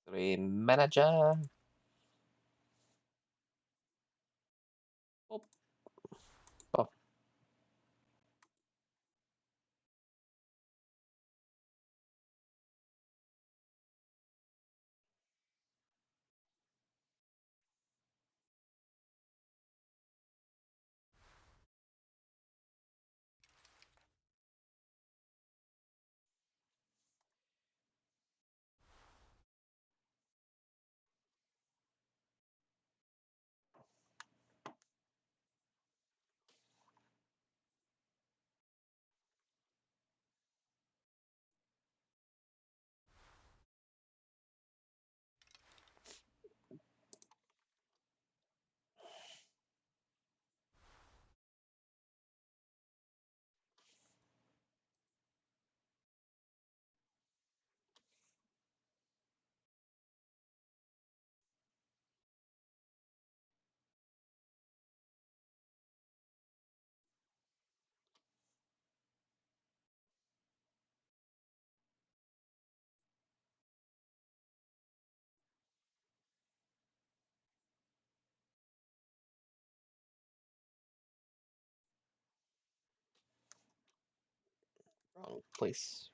Three manager. Oh, oh, wrong place.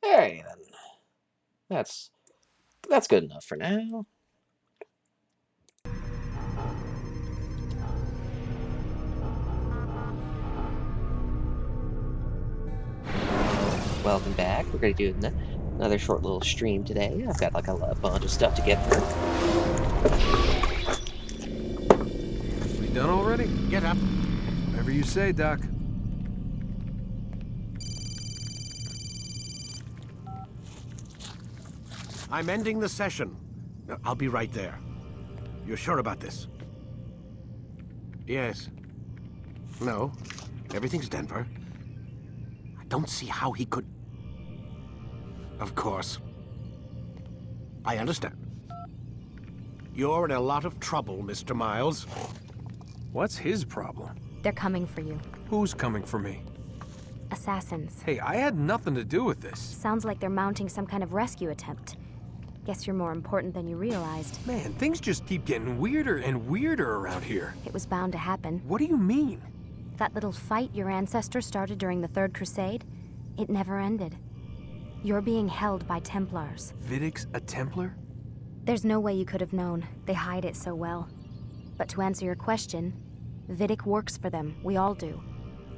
Alright then. That's that's good enough for now. Welcome back. We're gonna do another short little stream today. I've got like a bunch of stuff to get through. We done already? Get up. Whatever you say, Doc. I'm ending the session. I'll be right there. You're sure about this? Yes. No. Everything's Denver. I don't see how he could... Of course. I understand. You're in a lot of trouble, Mr. Miles. What's his problem? They're coming for you. Who's coming for me? Assassins. Hey, I had nothing to do with this. Sounds like they're mounting some kind of rescue attempt. Guess you're more important than you realized. Man, things just keep getting weirder and weirder around here. It was bound to happen. What do you mean? That little fight your ancestors started during the Third Crusade, it never ended. You're being held by Templars. Vidic's a Templar? There's no way you could have known. They hide it so well. But to answer your question, Vidic works for them. We all do.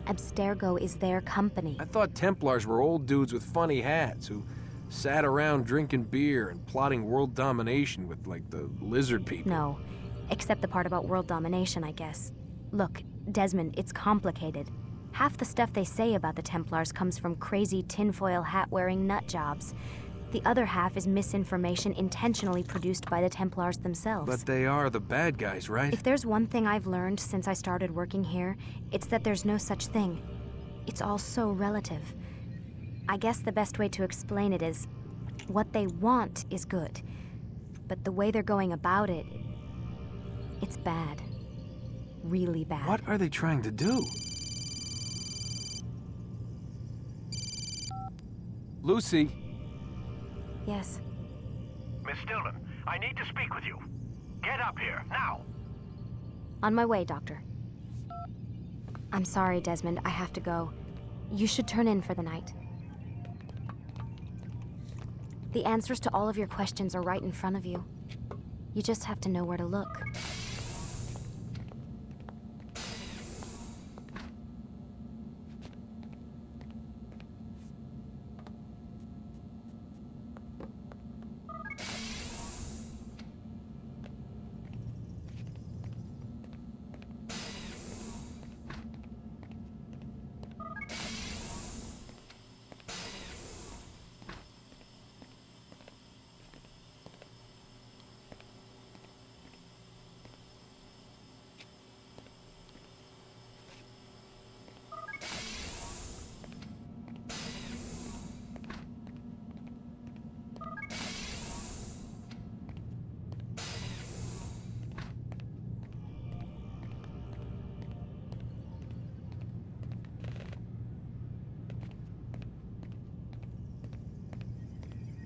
Abstergo is their company. I thought Templars were old dudes with funny hats who sat around drinking beer and plotting world domination with, like, the lizard people. No, except the part about world domination, I guess. Look, Desmond, it's complicated. Half the stuff they say about the Templars comes from crazy tinfoil hat-wearing nut jobs. The other half is misinformation intentionally produced by the Templars themselves. But they are the bad guys, right? If there's one thing I've learned since I started working here, it's that there's no such thing. It's all so relative. I guess the best way to explain it is, what they want is good. But the way they're going about it, it's bad. Really bad. What are they trying to do? Lucy. Yes. Miss Stillman, I need to speak with you. Get up here, now! On my way, Doctor. I'm sorry, Desmond. I have to go. You should turn in for the night. The answers to all of your questions are right in front of you. You just have to know where to look.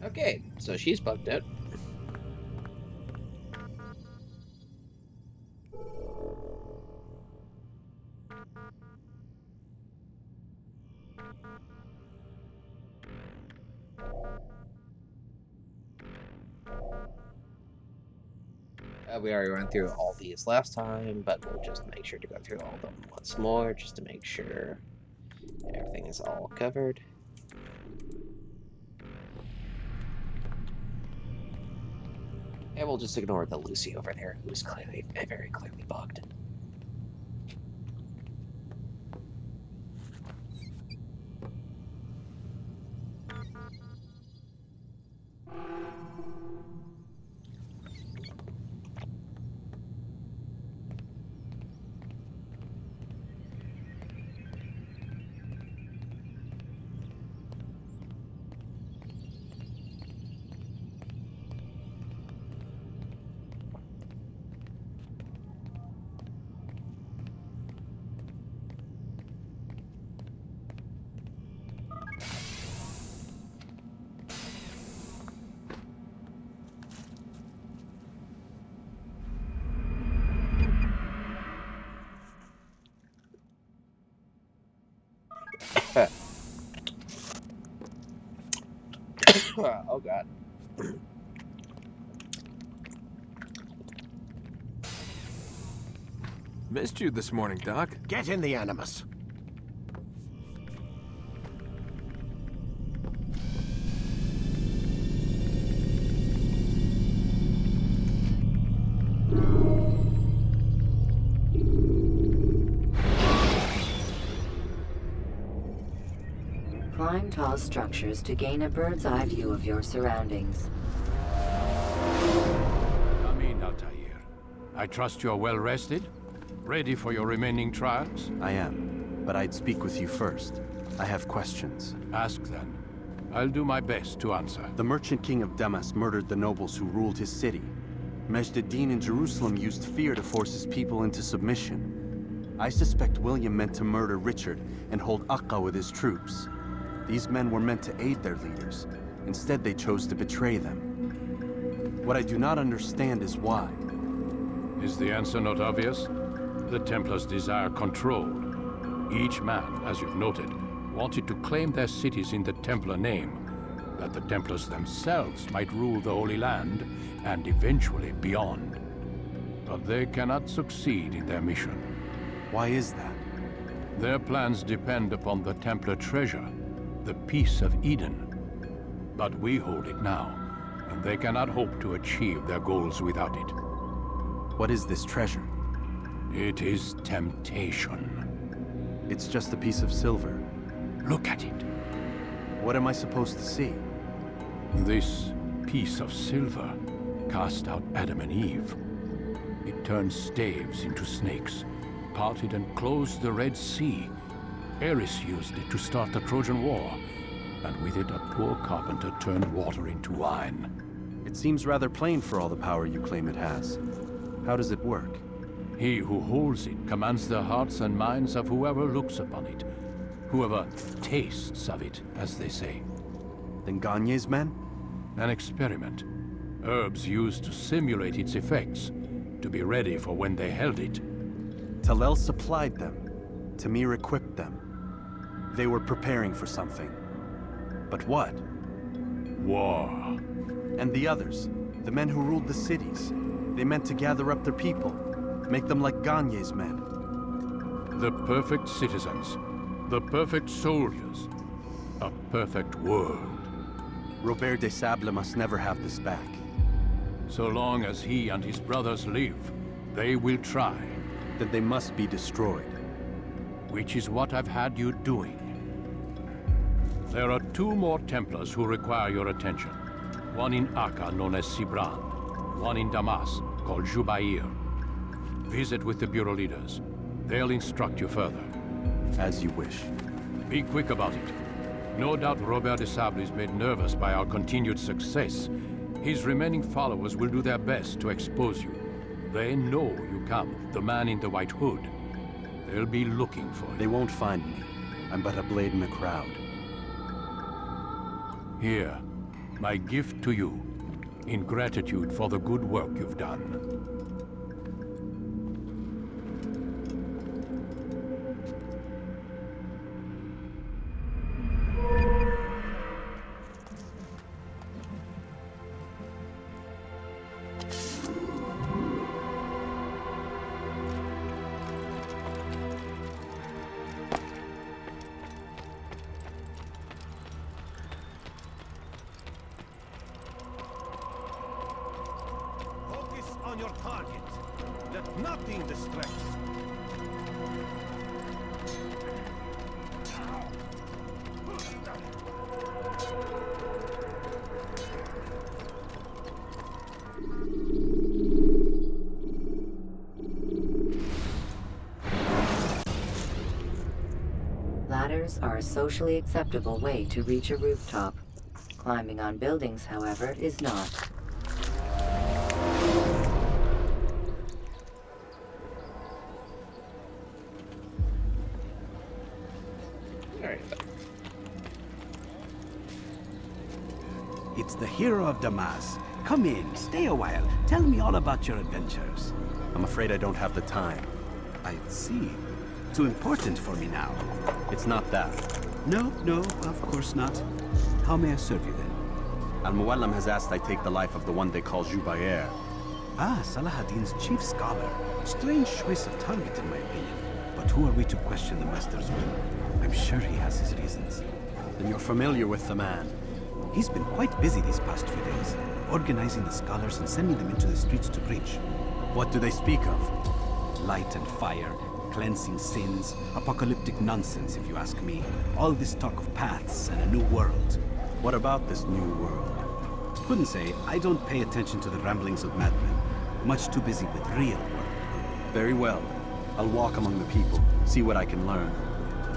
Okay, so she's bugged out. We already went through all these last time, but we'll just make sure to go through all of them once more, just to make sure everything is all covered. And we'll just ignore the Lucy over there, who's clearly, very clearly bugged. Oh god. Missed you this morning, Doc. Get in the Animus. Climb tall structures to gain a bird's eye view of your surroundings. Come in, Altair. I trust you're well rested? Ready for your remaining trials? I am, but I'd speak with you first. I have questions. Ask then. I'll do my best to answer. The merchant king of Damas murdered the nobles who ruled his city. Majd-ad-Din in Jerusalem used fear to force his people into submission. I suspect William meant to murder Richard and hold Akka with his troops. These men were meant to aid their leaders. Instead, they chose to betray them. What I do not understand is why. Is the answer not obvious? The Templars desire control. Each man, as you've noted, wanted to claim their cities in the Templar name, that the Templars themselves might rule the Holy Land, and eventually beyond. But they cannot succeed in their mission. Why is that? Their plans depend upon the Templar treasure, the Peace of Eden. But we hold it now, and they cannot hope to achieve their goals without it. What is this treasure? It is temptation. It's just a piece of silver. Look at it. What am I supposed to see? This piece of silver cast out Adam and Eve. It turned staves into snakes, parted and closed the Red Sea. Ares used it to start the Trojan War, and with it a poor carpenter turned water into wine. It seems rather plain for all the power you claim it has. How does it work? He who holds it commands the hearts and minds of whoever looks upon it, whoever tastes of it, as they say. Then Gagne's men? An experiment. Herbs used to simulate its effects, to be ready for when they held it. Talel supplied them. Tamir equipped them. They were preparing for something. But what? War. And the others, the men who ruled the cities, they meant to gather up their people, make them like Gagne's men. The perfect citizens, the perfect soldiers, a perfect world. Robert de Sable must never have this back. So long as he and his brothers live, they will try. Then they must be destroyed. Which is what I've had you doing. There are 2 more Templars who require your attention. One in Akka, known as Sibran. One in Damas, called Jubair. Visit with the Bureau leaders. They'll instruct you further. As you wish. Be quick about it. No doubt Robert de Sable is made nervous by our continued success. His remaining followers will do their best to expose you. They know you come, the man in the white hood. They'll be looking for you. They won't find me. I'm but a blade in the crowd. Here, My gift to you, in gratitude for the good work you've done. Focus on your target. Let nothing distract you. Ladders are a socially acceptable way to reach a rooftop. Climbing on buildings, however, is not. Alright. It's the hero of Damas. Come in, stay a while. Tell me all about your adventures. I'm afraid I don't have the time. I see. Too important for me now. It's not that. No, of course not. How may I serve you then? Al-Muallam has asked I take the life of the one they call Jubair. Ah, Salahadin's chief scholar. Strange choice of target, in my opinion. But who are we to question the master's will? I'm sure he has his reasons. Then you're familiar with the man. He's been quite busy these past few days, organizing the scholars and sending them into the streets to preach. What do they speak of? Light and fire, cleansing sins, apocalyptic nonsense, if you ask me. All this talk of paths and a new world. What about this new world? Couldn't say. I don't pay attention to the ramblings of madmen. Much too busy with real work. Very well. I'll walk among the people, see what I can learn.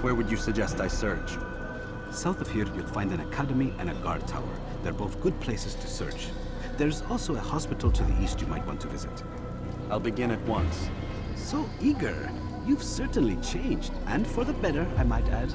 Where would you suggest I search? South of here, you'll find an academy and a guard tower. They're both good places to search. There's also a hospital to the east you might want to visit. I'll begin at once. So eager. You've certainly changed, and for the better, I might add.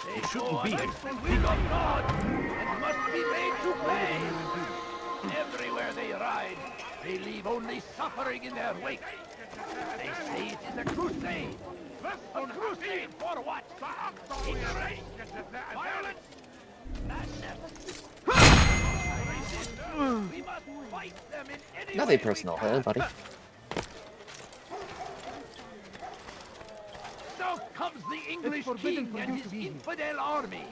They shouldn't be. The will of God and must be made to pay. Everywhere they ride, they leave only suffering in their wake. They say it is a crusade. A crusade for what? Ignorance, violence, madness. We must fight them in any Nothing way personal, we can. huh, buddy? South comes the English king and his infidel army.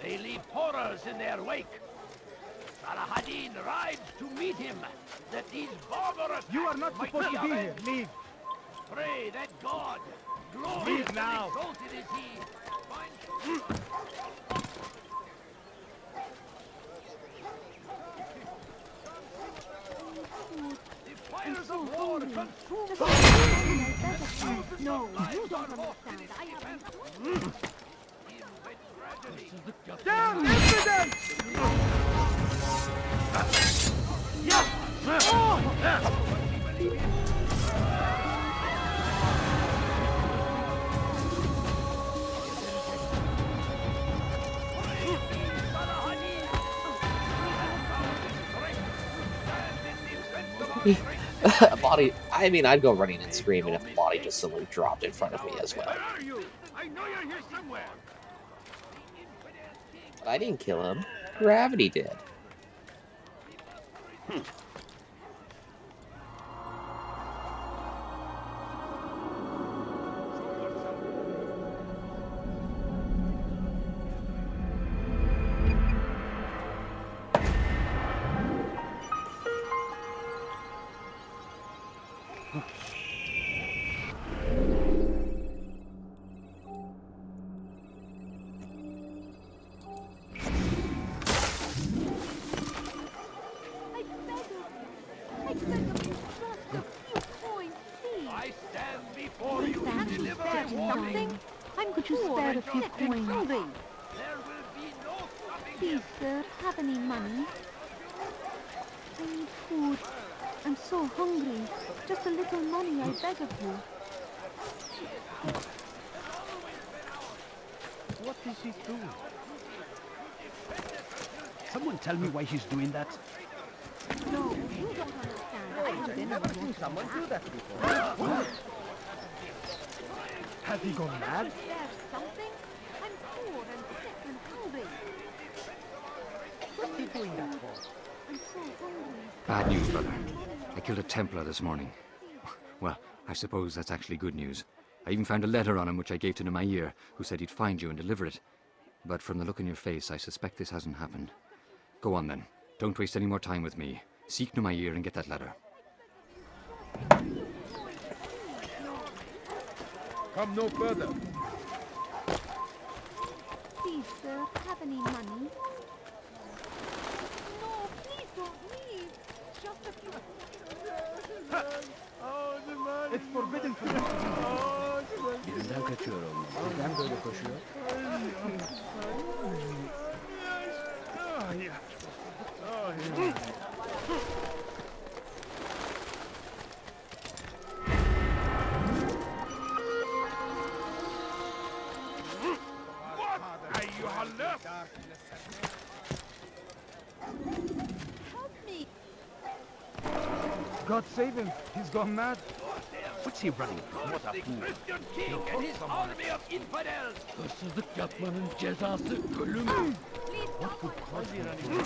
They leave horrors in their wake. Salah-ad-Din rides to meet him, that these barbarous You are not might supposed to be here. avenged. Leave. Pray that God, glorious and now. exalted is he, finds... The fires of war consume No, you don't understand. I have... Down, infidel! A body. I mean, I'd go running and screaming if a body just suddenly dropped in front of me as well. Where are you? I know you're here somewhere. But I didn't kill him. Gravity did. I stand before you to deliver a warning. Could you spare a few coins? There will be no stopping Please, him. sir, have any money? I need food. I'm so hungry. Just a little money, I beg of you. What is he doing? Someone tell me why he's doing that. No, you don't understand. I've never seen someone do that before. What? Has he gone mad? Is there something? I'm poor and sick and hungry. What's he doing that for? I'm so hungry. Bad news, brother. I killed a Templar this morning. Well, I suppose that's actually good news. I even found a letter on him which I gave to Nemair, who said he'd find you and deliver it. But from the look on your face, I suspect this hasn't happened. Go on then. Don't waste any more time with me. Seek Nemair and get that letter. Come no further. Please, sir, have any money? No, please don't leave. Just a few. It's forbidden for them. Birinden kaçıyorum. Neden böyle koşuyor? God save him. He's gone mad. What's he running from? What a The fool. Christian king and his army of infidels. Hırsızlık yapmanın cezası ölüm. What could cause him to run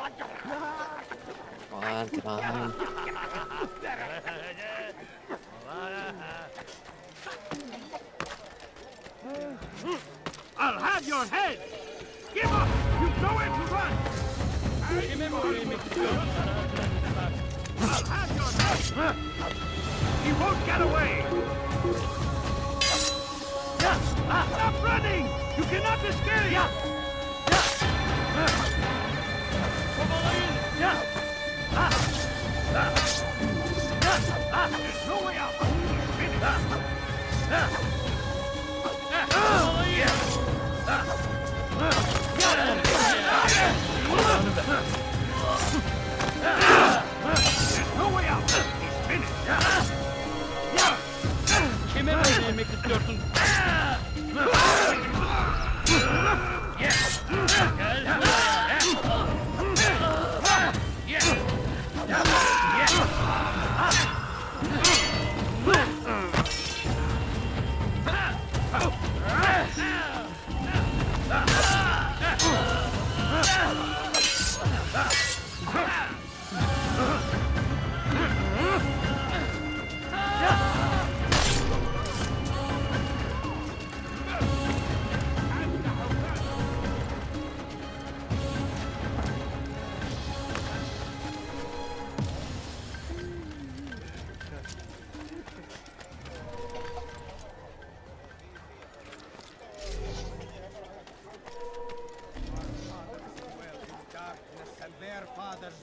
like this? Come on. I'll have your head. Give up. You've nowhere to run. I'll have your head. He won't get away. Stop running. You cannot escape. There's no way out. There's no way out. He's finished. Kime böyle yemek istiyorsun?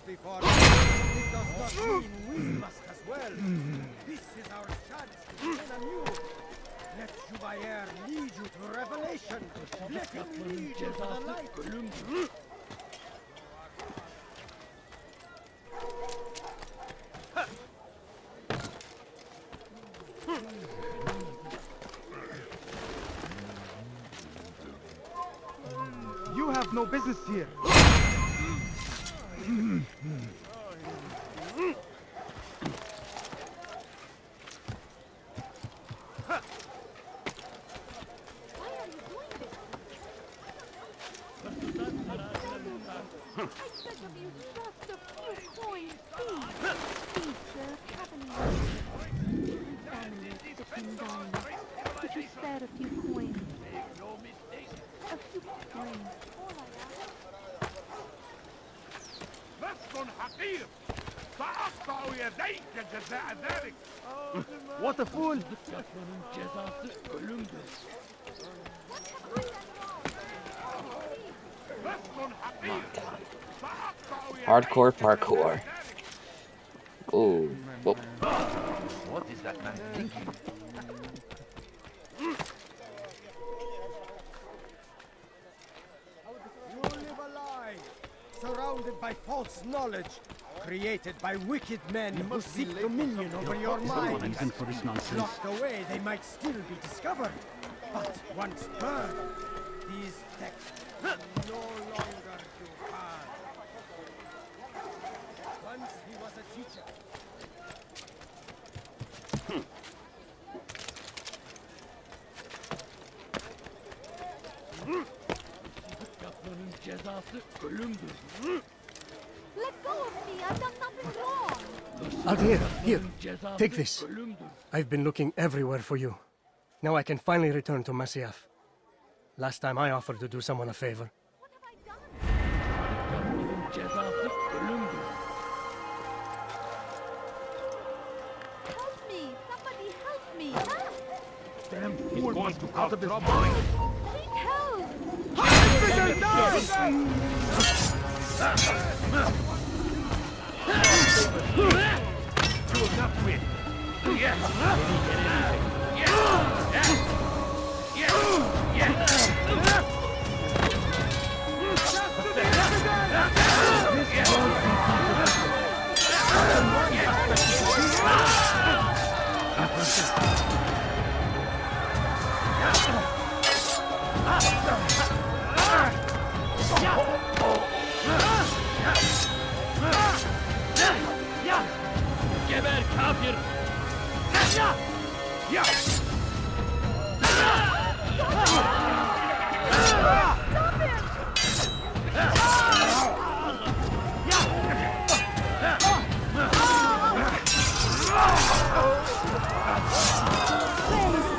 Before it does not mean we must as well. This is our chance to begin anew. Let Jubayer lead you to revelation. Let him lead you to the light. You have no business here. What a fool! Hardcore parkour. Ooh. Whoop. What is that man thinking? You live a lie, surrounded by false knowledge, created by wicked men who seek dominion over your mind. Reason for this nonsense. Locked away, they might still be discovered. But once burned, these texts no longer do harm. Once he was a teacher. Let go of me! I've done nothing wrong! Altair, here, take this. I've been looking everywhere for you. Now I can finally return to Masyaf. Last time I offered to do someone a favor. What have I done? Help me! Somebody help me! Damn fool wants to out of his mind. Need help! You will not win. Yes. Yes. Yes. Yes. Geber kafir! Praise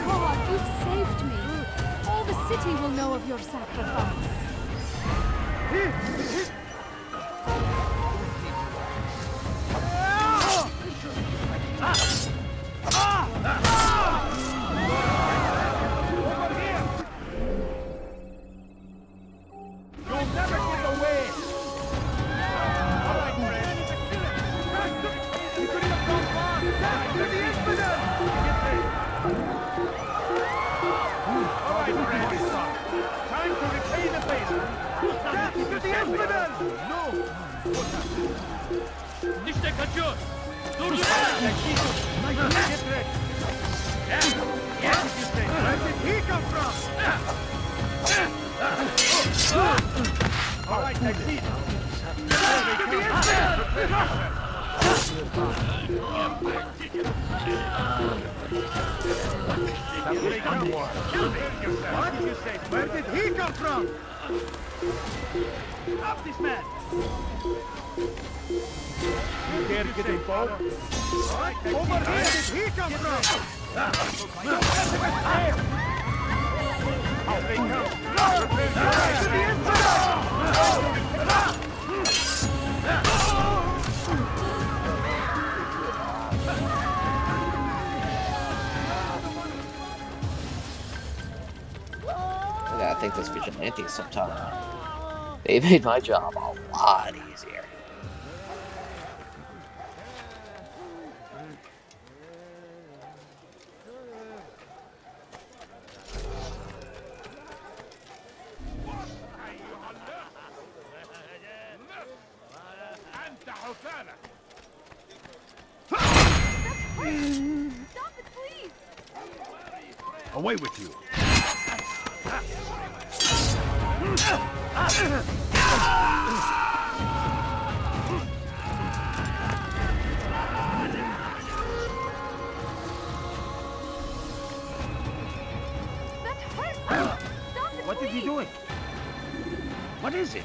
God, you've saved me. All the city will know of your sacrifice. You'll never get away! All right, friend. You couldn't have gone far! To the infidel! All right, friend, stop. Time to repay the favor. Death to the infidel! No! İşte kaçıyor! Durdur! Get ready! Where did he come from? All right, I see. To the What did you say? Where did he come from? Stop this man! You dare get involved? Over here! Where did he come from? How they come? To the inside! I think those vigilantes sometimes they made my job a lot easier. Stop it, please! Away with you. That hurt! Stop it, What is he please! doing? What is it?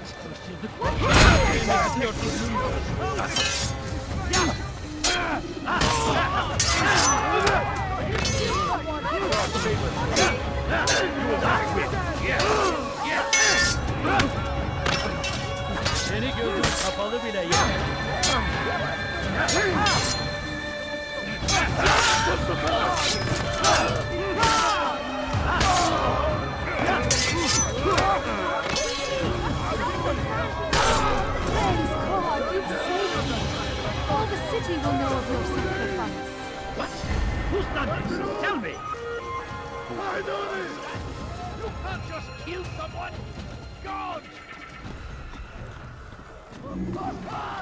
Seni gözüm kapalı bile yeter. Praise God, you've saved me. All the city will know of your sacrifice. What? Who's done this? Tell me. I do this! You can't just kill someone! God!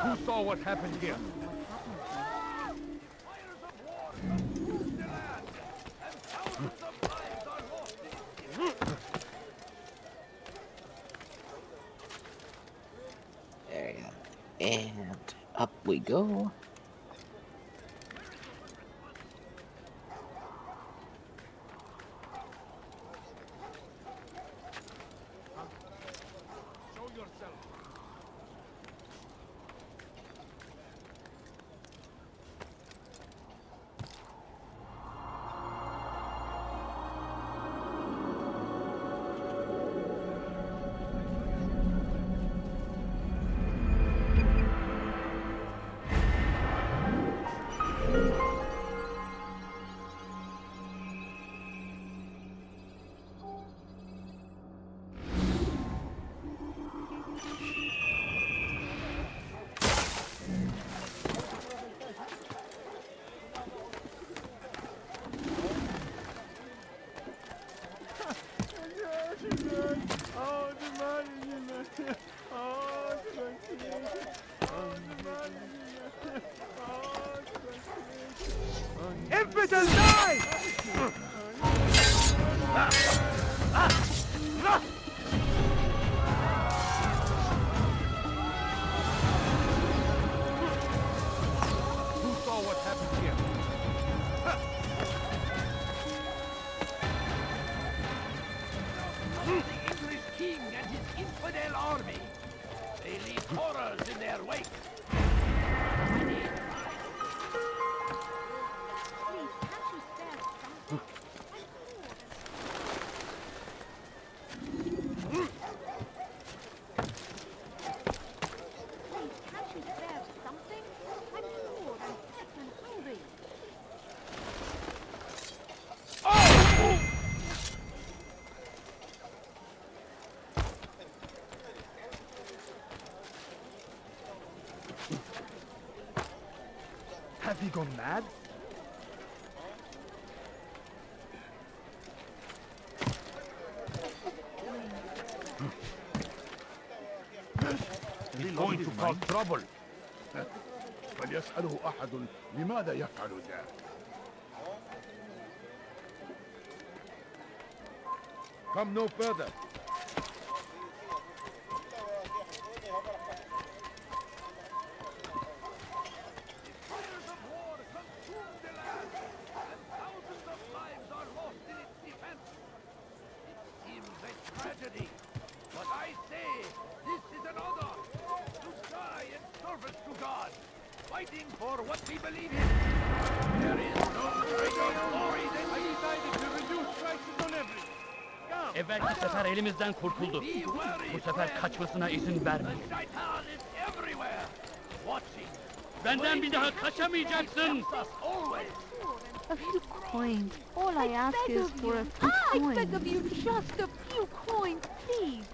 Who saw what happened here? Fires of war consume the land, and thousands of lives are lost in its defense. There you go. And up we go. Show yourself. Infidel, die! Who saw what happened here? The English king and his infidel army. They leave horrors in their wake. Have you gone mad? He's going to cause trouble. فليسأله أحد لماذا يفعل ذلك. Come no further. Fires of war consume the land, and thousands of lives are lost in its defense. It seems a tragedy, but I say this is an honor to die in service to God, fighting for what we believe in. There is no greater glory than I decided to reduce prices on everything. Evvelki sefer elimizden kurtuldu. Bu sefer kaçmasına izin vermeyin. Shaitan is everywhere, watching. Benden bir daha kaçamayacaksın. Always. A few coins. All I ask is for a few coins. I beg of you, just a few coins, please.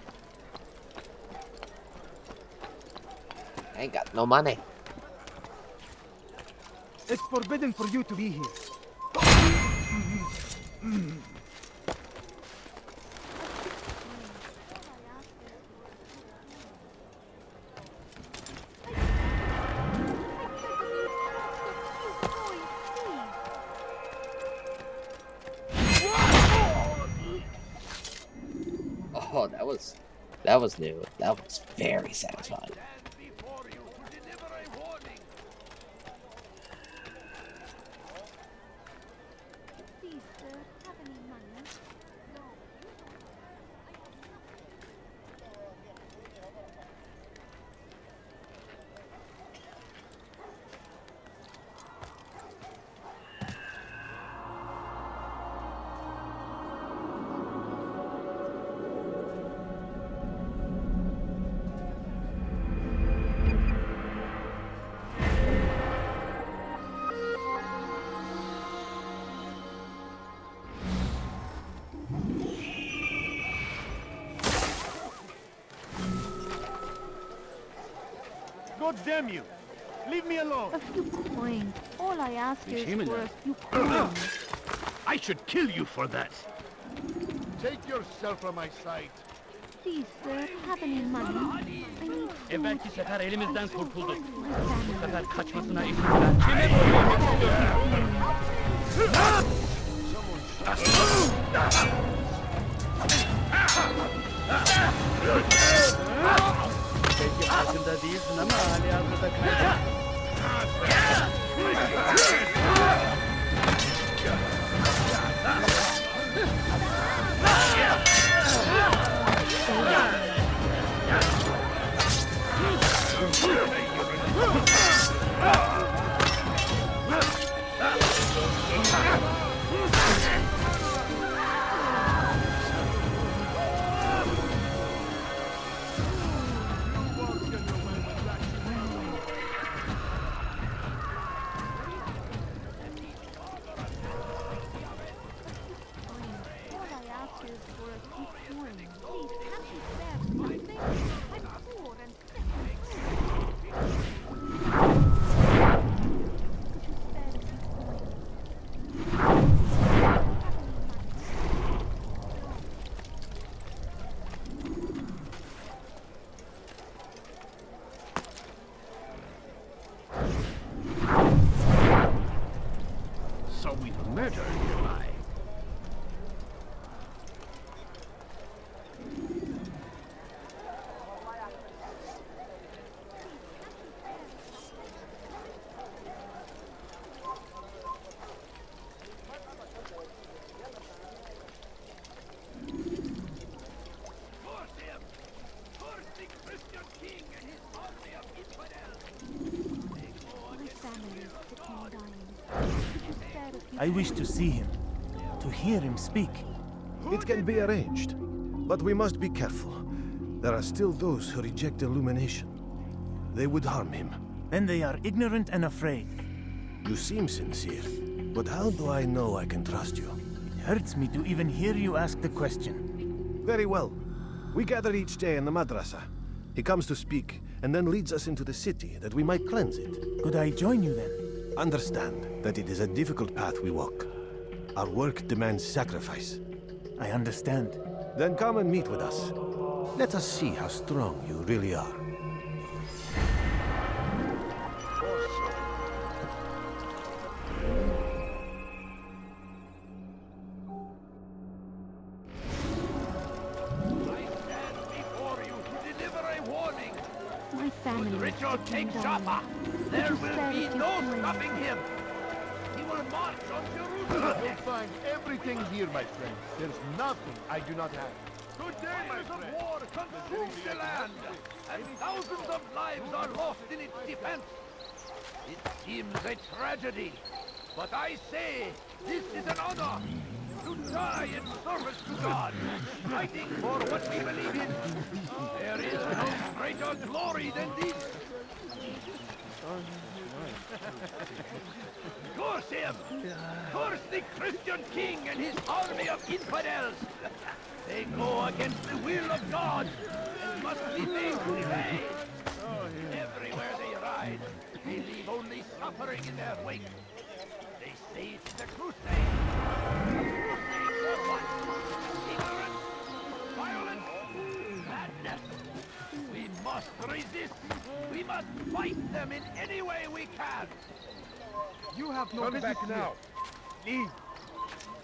I ain't got no money. It's forbidden for you to be here. Oh, that was new. That was very satisfying. Before you to deliver a warning. Please, sir, have any money? No. God damn you! Leave me alone! A few coins. All I ask is Shame in for a that. few coins. I should kill you for that! Take yourself from my sight! Please, sir, have any money? I need food. Evvelki sefer elimizden I'm so kurtuldu. hungry. Bu sefer kaçmasına izin ver. Kime vurmayı Belki farkında değilsin ama hali hazırda kaybettin. All I ask is for a few coins. Please, can't you spare something? I'm poor and sick. Could you spare a few coins? So we've murdered nearby. My family is sick and dying. Could you spare a few I wish to see him, to hear him speak. It can be arranged, but we must be careful. There are still those who reject illumination. They would harm him. Then they are ignorant and afraid. You seem sincere, but how do I know I can trust you? It hurts me to even hear you ask the question. Very well. We gather each day in the madrasa. He comes to speak, and then leads us into the city, that we might cleanse it. Could I join you then? Understand that it is a difficult path we walk. Our work demands sacrifice. I understand. Then come and meet with us. Let us see how strong you really are. My family is Richard sick and takes dying. Jaffa. There you will spare be a few no coins? stopping him. He will march on Jerusalem. You'll find everything here, my friend. There's nothing I do not have. Good day, my friend. Of war consumes the land, and thousands of lives are lost in its defense. It seems a tragedy, but I say this is an honor. To die in service to God, fighting for what we believe in. There is no greater glory than this. Curse him! Curse the Christian king and his army of infidels! They go against the will of God and must be made to obey. Everywhere they ride, they leave only suffering in their wake. They say it's a crusade. Crusade for what? Ignorance? Violence? Madness? We must resist. We must fight them in any way we can. You have no business now. Leave.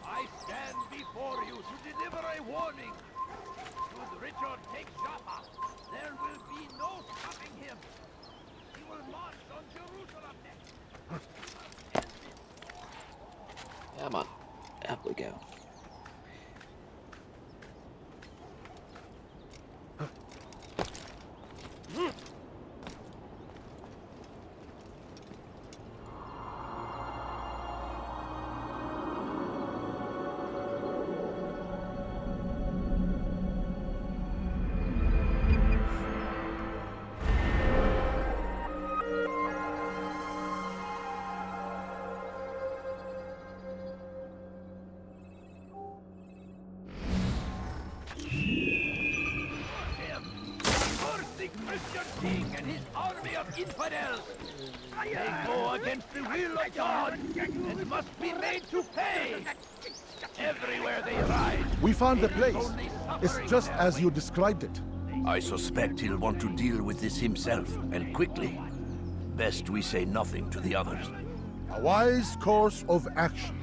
I stand before you to deliver a warning. Should Richard take Jaffa, there will be no stopping him. He will march on Jerusalem next. Come on. Up we go. a Christian king and his army of infidels. They go against the will of God and must be made to pay. Everywhere they ride. We found the place. It's just as you described it. I suspect he'll want to deal with this himself, and quickly. Best we say nothing to the others. A wise course of action.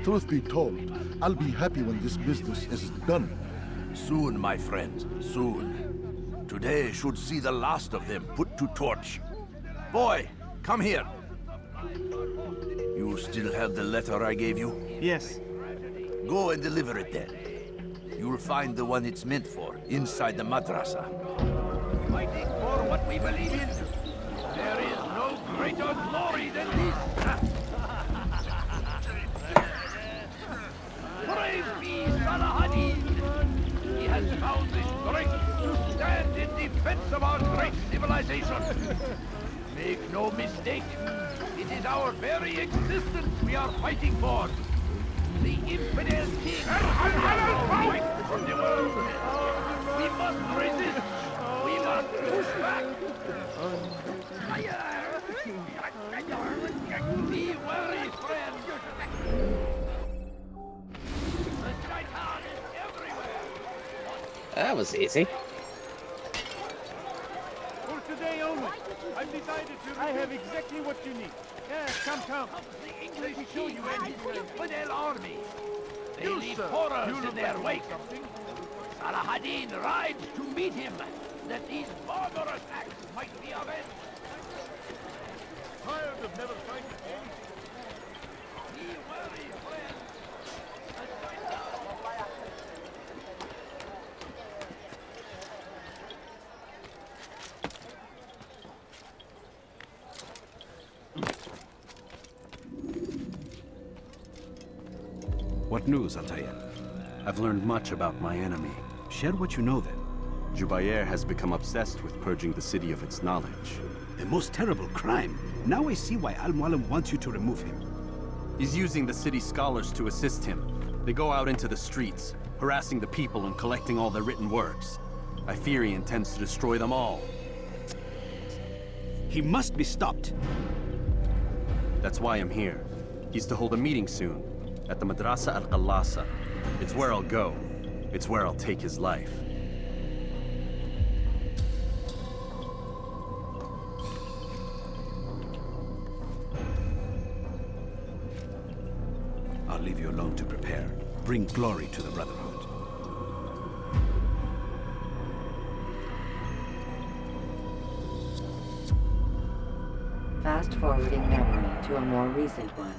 Truth be told, I'll be happy when this business is done. Soon, my friend, soon. Today should see the last of them put to torch. Boy, come here. You still have the letter I gave you? Yes. Go and deliver it then. You'll find the one it's meant for inside the madrasa. Fighting for what we believe in. There is no greater glory than this. Praise be Salah-ad-Din. He has found the strength to stand in defense of our great civilization. Make no mistake, it is our very existence we are fighting for. The infidel king fight for the world. We must resist. We must push back. Be wary, friend. The shaitan is everywhere. That was easy. For today only, I've decided to... I have exactly what you need. Yeah, come. The English king and his infidel army. They leave horrors in their wake. Salah-ad-Din rides to meet him, that these barbarous acts might be avenged. Tired of never finding any... Be wary, friend. What news, Atayeb? I've learned much about my enemy. Share what you know then. Jubair has become obsessed with purging the city of its knowledge. A most terrible crime. Now I see why Al-Mualim wants you to remove him. He's using the city scholars to assist him. They go out into the streets, harassing the people and collecting all their written works. I fear he intends to destroy them all. He must be stopped. That's why I'm here. He's to hold a meeting soon, at the Madrasa al-Qallasa. It's where I'll go. It's where I'll take his life. I'll leave you alone to prepare. Bring glory to the Brotherhood. Fast-forwarding memory to a more recent one.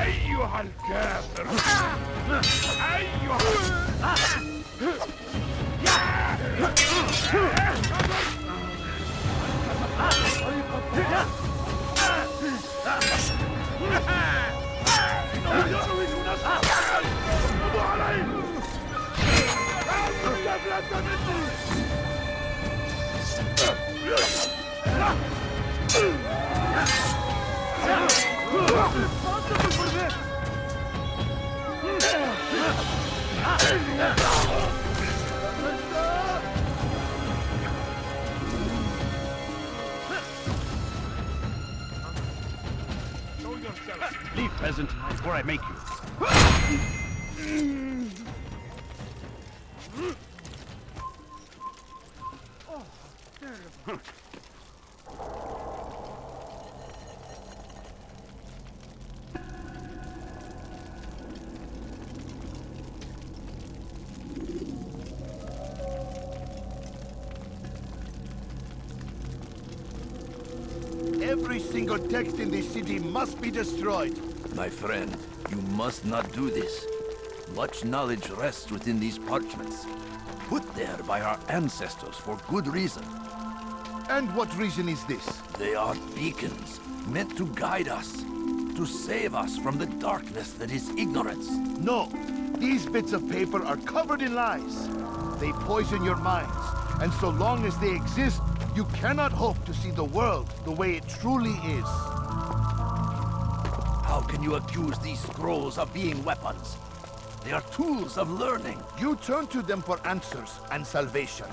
أيها الكافر Leave, peasant, before I make you. Every single text in this city must be destroyed. My friend, you must not do this. Much knowledge rests within these parchments, put there by our ancestors for good reason. And what reason is this? They are beacons, meant to guide us, to save us from the darkness that is ignorance. No, these bits of paper are covered in lies. They poison your minds, and so long as they exist, you cannot hope to see the world the way it truly is. How can you accuse these scrolls of being weapons? They are tools of learning. You turn to them for answers and salvation.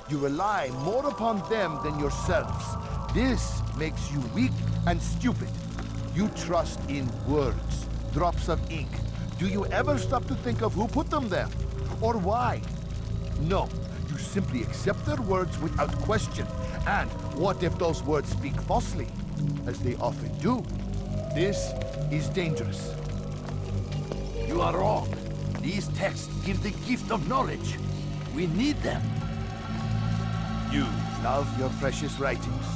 You rely more upon them than yourselves. This makes you weak and stupid. You trust in words, drops of ink. Do you ever stop to think of who put them there? Or why? No, you simply accept their words without question. And what if those words speak falsely? As they often do. This is dangerous. You are wrong. These texts give the gift of knowledge. We need them. You love your precious writings.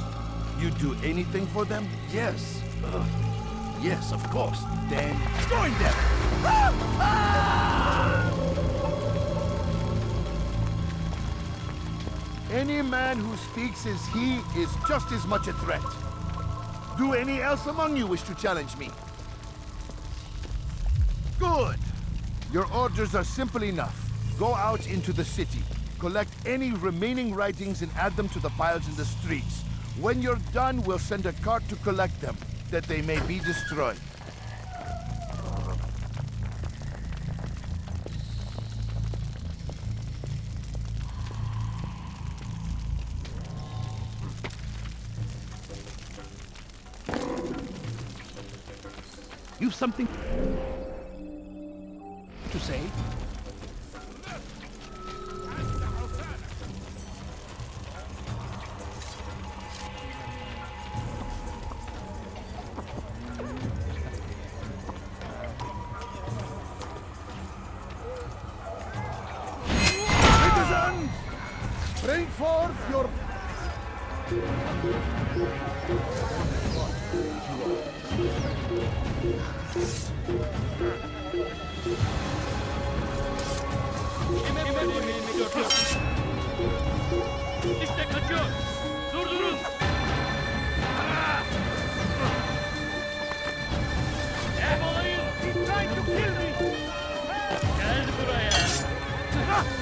You do anything for them? Yes. Yes, of course. Then join them! Any man who speaks as he is just as much a threat. Do any else among you wish to challenge me? Good. Your orders are simple enough. Go out into the city. Collect any remaining writings and add them to the piles in the streets. When you're done, we'll send a cart to collect them, that they may be destroyed. You've something to say? Citizens, bring forth your... İşte kaçıyor. Durdurun. Demolayın. Trying to kill me. Gel buraya. Gel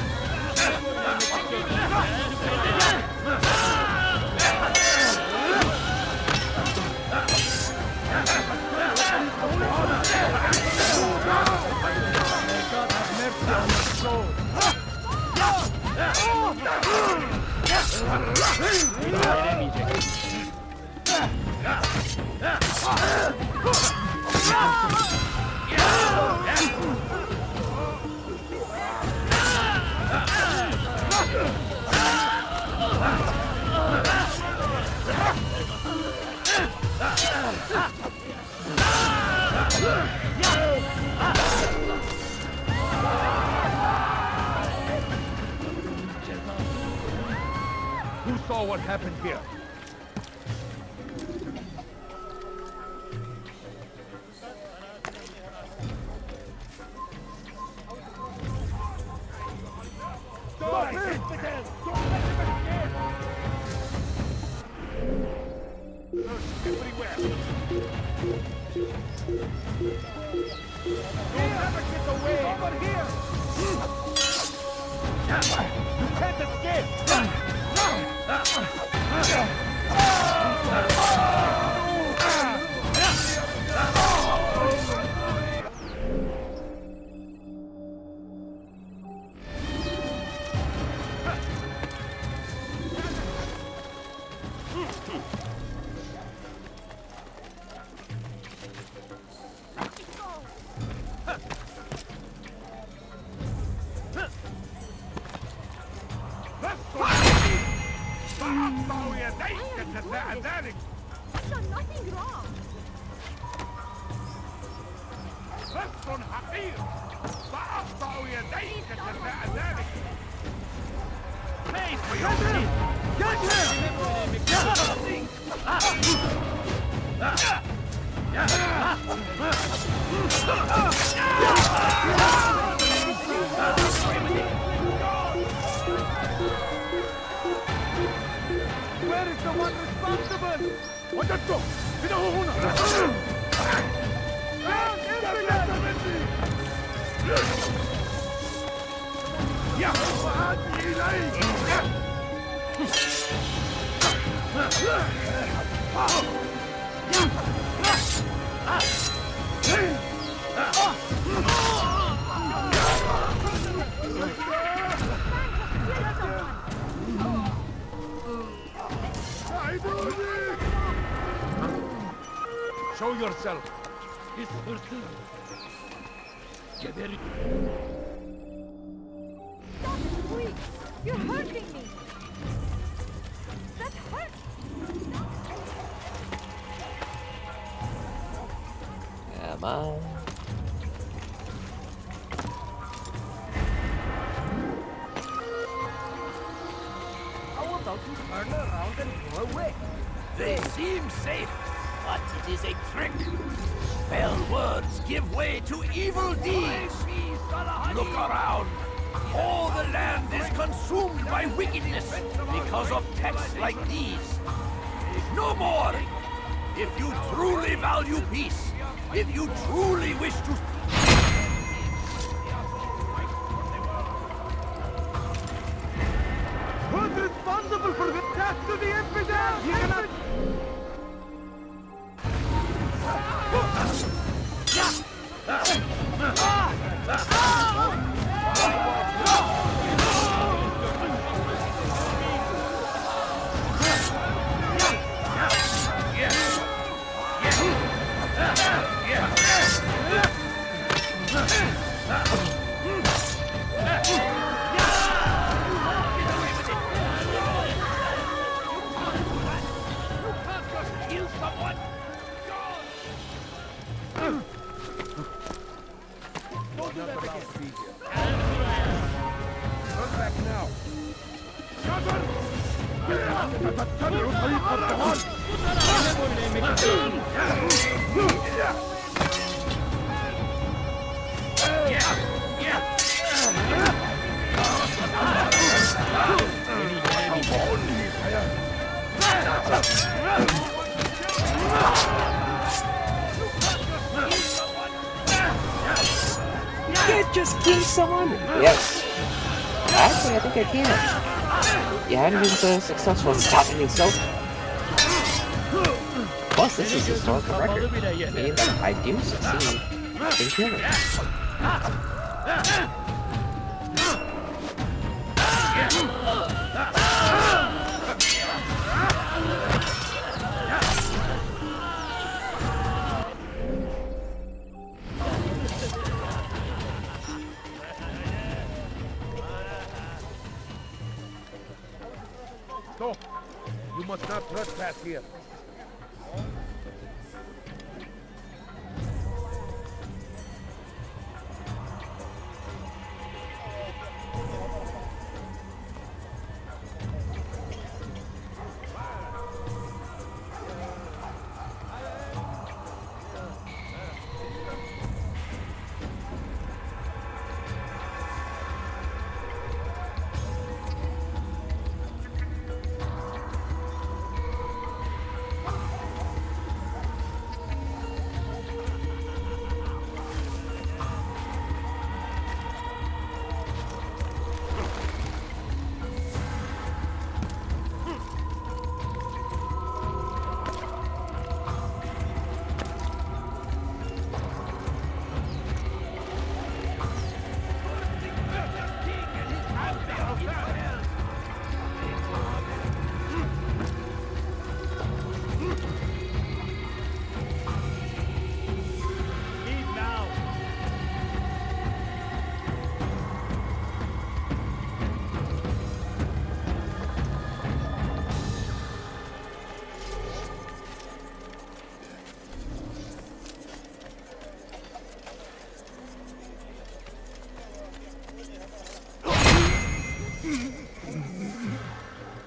Who saw what happened here? Stop it! Don't let him escape! Everywhere! You'll never get away! He's over here! You can't escape! I've done nothing wrong. لست حقير سأقطع يديك جزاء ذلك. Pay for your sin. Get him! Where is the one responsible? وجدته! إنه هنا! يا وعدني إليه! Show yourself. This person. Geberit. Stop it, please! You're hurting me! That hurts! Come on. How about you turn around and go away? They seem safe, but it is a trick. Fell words give way to evil deeds. Look around. All the land is consumed by wickedness because of texts like these. No more! If you truly value peace, if you truly wish to... Who's responsible for the death to the infidel? You cannot... Kill someone! Don't do that again. Turn back now. تتبع طريق الضلال. Can't just kill someone? Yes. Actually, I think I can. You haven't been so successful in stopping yourself. Plus, this is a historical record, meaning that I do succeed in killing. Stop! You must not trespass here.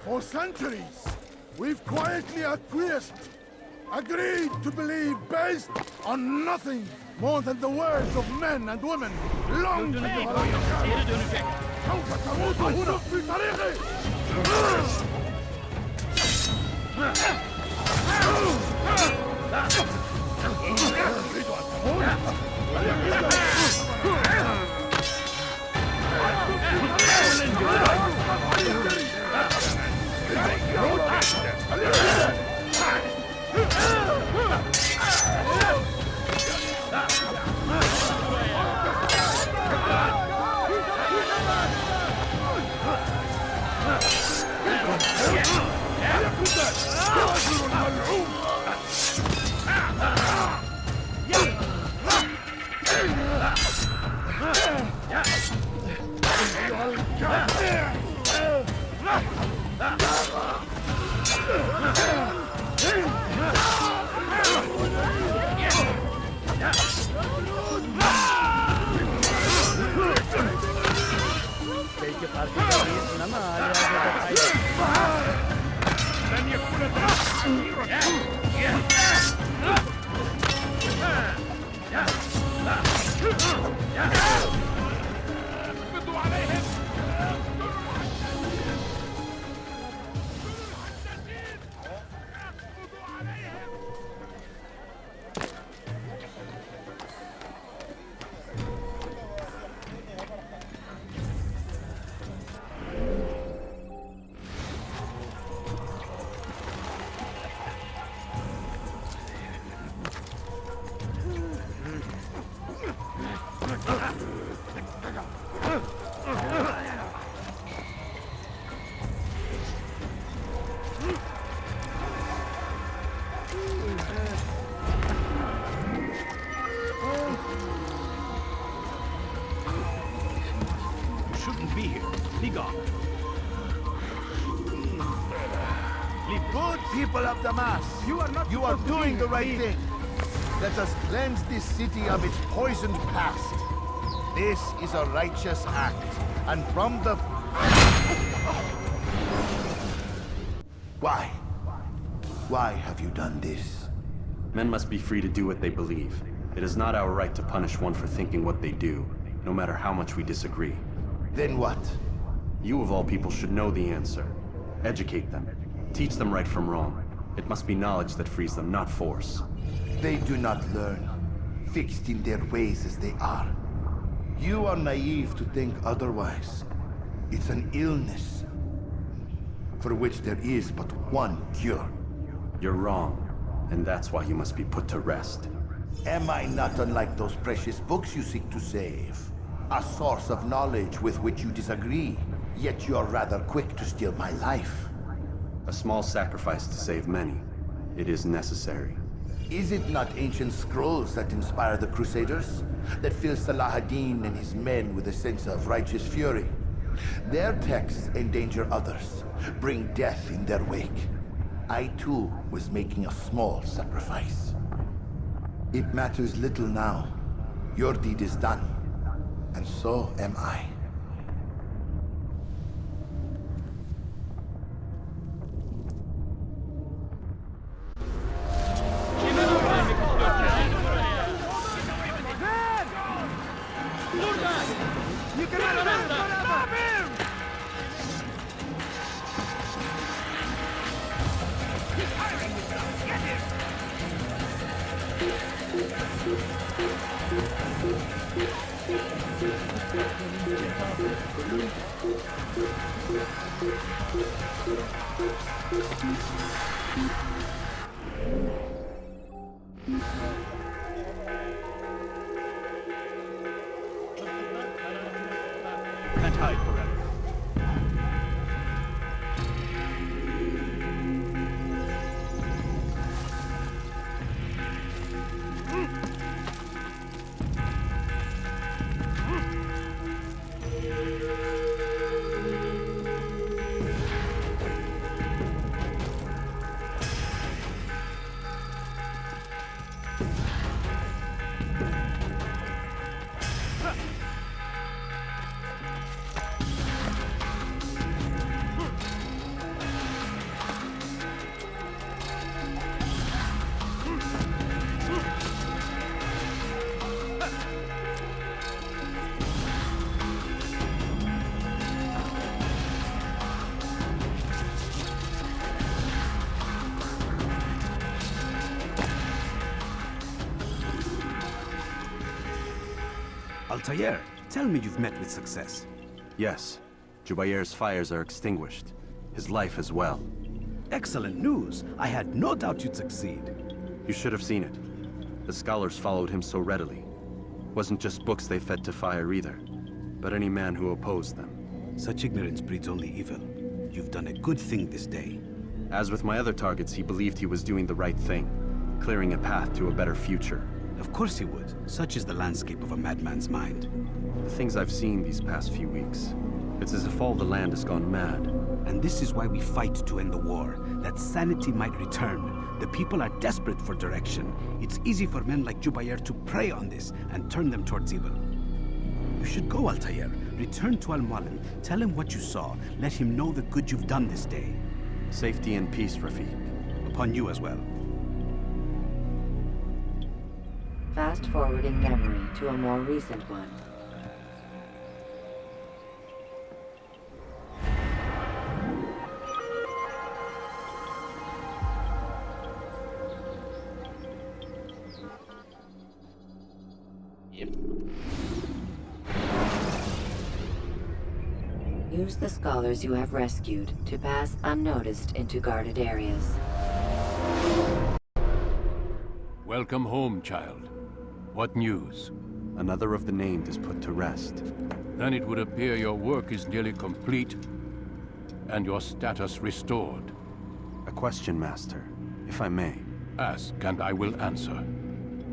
For centuries, we've quietly acquiesced. agreed to believe based on nothing more than the words of men and women long Sözünüzü before koruyun. Geri dönecek. سوف تموت هنا في طريقي. Belki farkında değilsin ama hala burada kaybettin. لن يكون اقبضوا عليهم. Shouldn't be here. Be gone. Good people of Damas, you are doing the right thing. Let us cleanse this city of its poisoned past. This is a righteous act, and from the... Why? Why have you done this? Men must be free to do what they believe. It is not our right to punish one for thinking what they do, no matter how much we disagree. Then what? You of all people should know the answer. Educate them. Teach them right from wrong. It must be knowledge that frees them, not force. They do not learn, fixed in their ways as they are. You are naive to think otherwise. It's an illness, for which there is but one cure. You're wrong, and that's why you must be put to rest. Am I not unlike those precious books you seek to save? A source of knowledge with which you disagree, yet you are rather quick to steal my life. A small sacrifice to save many. It is necessary. Is it not ancient scrolls that inspire the Crusaders? That fill Salah ad-Din and his men with a sense of righteous fury? Their texts endanger others, bring death in their wake. I too was making a small sacrifice. It matters little now. Your deed is done, and so am I. Can't hide forever. Altair, tell me you've met with success. Yes. Jubair's fires are extinguished. His life as well. Excellent news. I had no doubt you'd succeed. You should have seen it. The scholars followed him so readily. Wasn't just books they fed to fire either, but any man who opposed them. Such ignorance breeds only evil. You've done a good thing this day. As with my other targets, he believed he was doing the right thing, clearing a path to a better future. Of course he would. Such is the landscape of a madman's mind. The things I've seen these past few weeks, it's as if all the land has gone mad. And this is why we fight to end the war, that sanity might return. The people are desperate for direction. It's easy for men like Jubair to prey on this and turn them towards evil. You should go, Altair. Return to Al-Mualim. Tell him what you saw. Let him know the good you've done this day. Safety and peace, Rafiq. Upon you as well. Fast-forwarding memory to a more recent one. Use the scholars you have rescued to pass unnoticed into guarded areas. Welcome home, child. What news? Another of the named is put to rest. Then it would appear your work is nearly complete, and your status restored. A question, Master, if I may. Ask, and I will answer.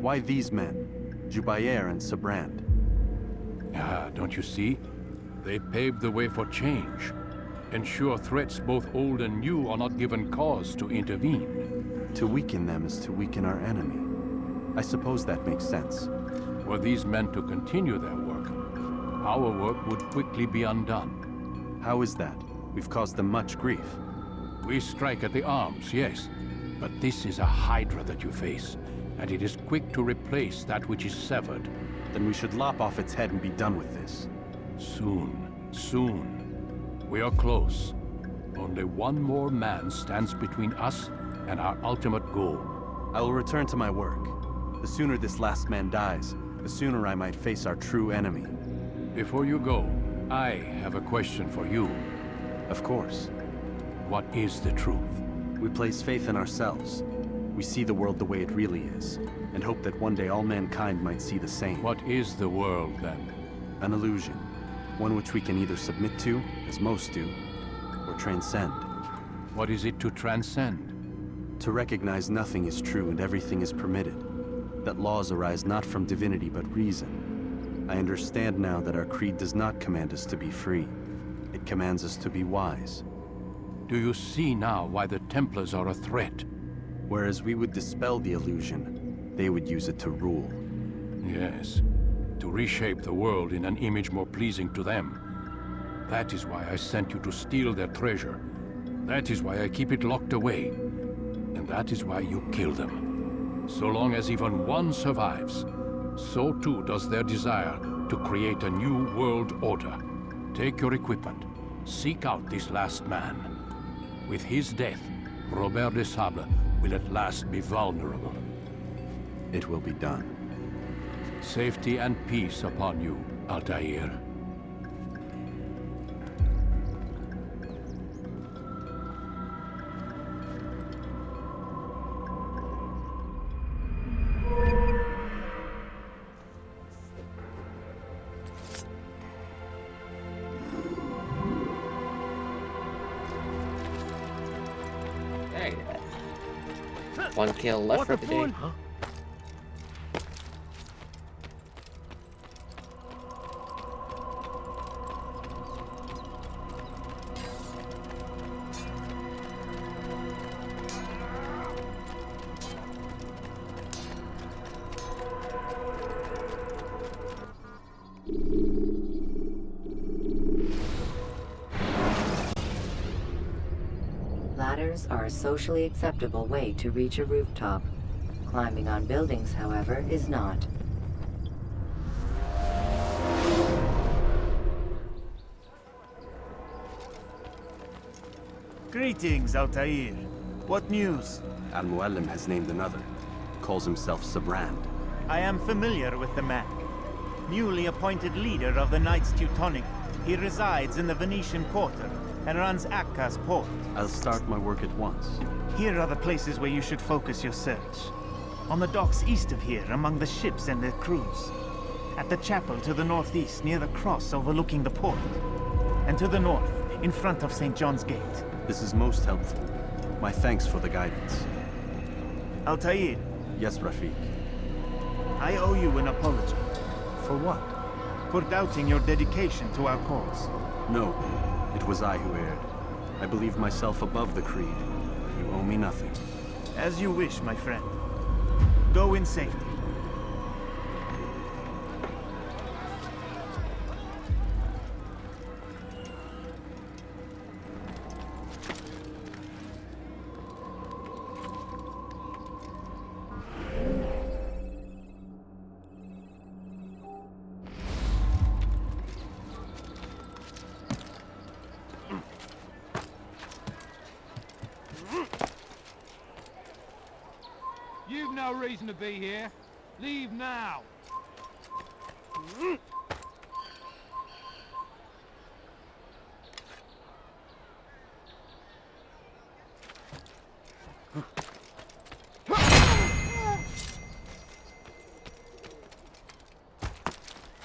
Why these men? Jubair and Sabrand? Ah, don't you see? They paved the way for change. Ensure threats both old and new are not given cause to intervene. To weaken them is to weaken our enemy. I suppose that makes sense. Were these men to continue their work, our work would quickly be undone. How is that? We've caused them much grief. We strike at the arms, yes. But this is a hydra that you face, and it is quick to replace that which is severed. Then we should lop off its head and be done with this. Soon, soon. We are close. Only one more man stands between us and our ultimate goal. I will return to my work. The sooner this last man dies, the sooner I might face our true enemy. Before you go, I have a question for you. Of course. What is the truth? We place faith in ourselves. We see the world the way it really is, and hope that one day all mankind might see the same. What is the world, then? An illusion. One which we can either submit to, as most do, or transcend. What is it to transcend? To recognize nothing is true and everything is permitted. That laws arise not from divinity but reason. I understand now that our creed does not command us to be free. It commands us to be wise. Do you see now why the Templars are a threat? Whereas we would dispel the illusion, they would use it to rule. Yes. To reshape the world in an image more pleasing to them. That is why I sent you to steal their treasure. That is why I keep it locked away. And that is why you kill them. So long as even one survives, so too does their desire to create a new world order. Take your equipment. Seek out this last man. With his death, Robert de Sable will at last be vulnerable. It will be done. Safety and peace upon you, Altair. There you go. One kill left for the day. Ladders are a socially acceptable way to reach a rooftop. Climbing on buildings, however, is not. Greetings, Altair. What news? Al-Mualim has named another. Calls himself Sabrand. I am familiar with the man. newly appointed leader of the Knights Teutonic. He resides in the Venetian Quarter and runs Acca's port. I'll start my work at once. Here are the places where you should focus your search. On the docks east of here, among the ships and their crews. At the chapel to the northeast, near the cross overlooking the port. And to the north, in front of St. John's Gate. This is most helpful. My thanks for the guidance. Altair. Yes, Rafiq. I owe you an apology. For what? For doubting your dedication to our cause. No, it was I who erred. I believe myself above the creed. You owe me nothing. As you wish, my friend. Go in safety. You've no reason to be here. Leave now.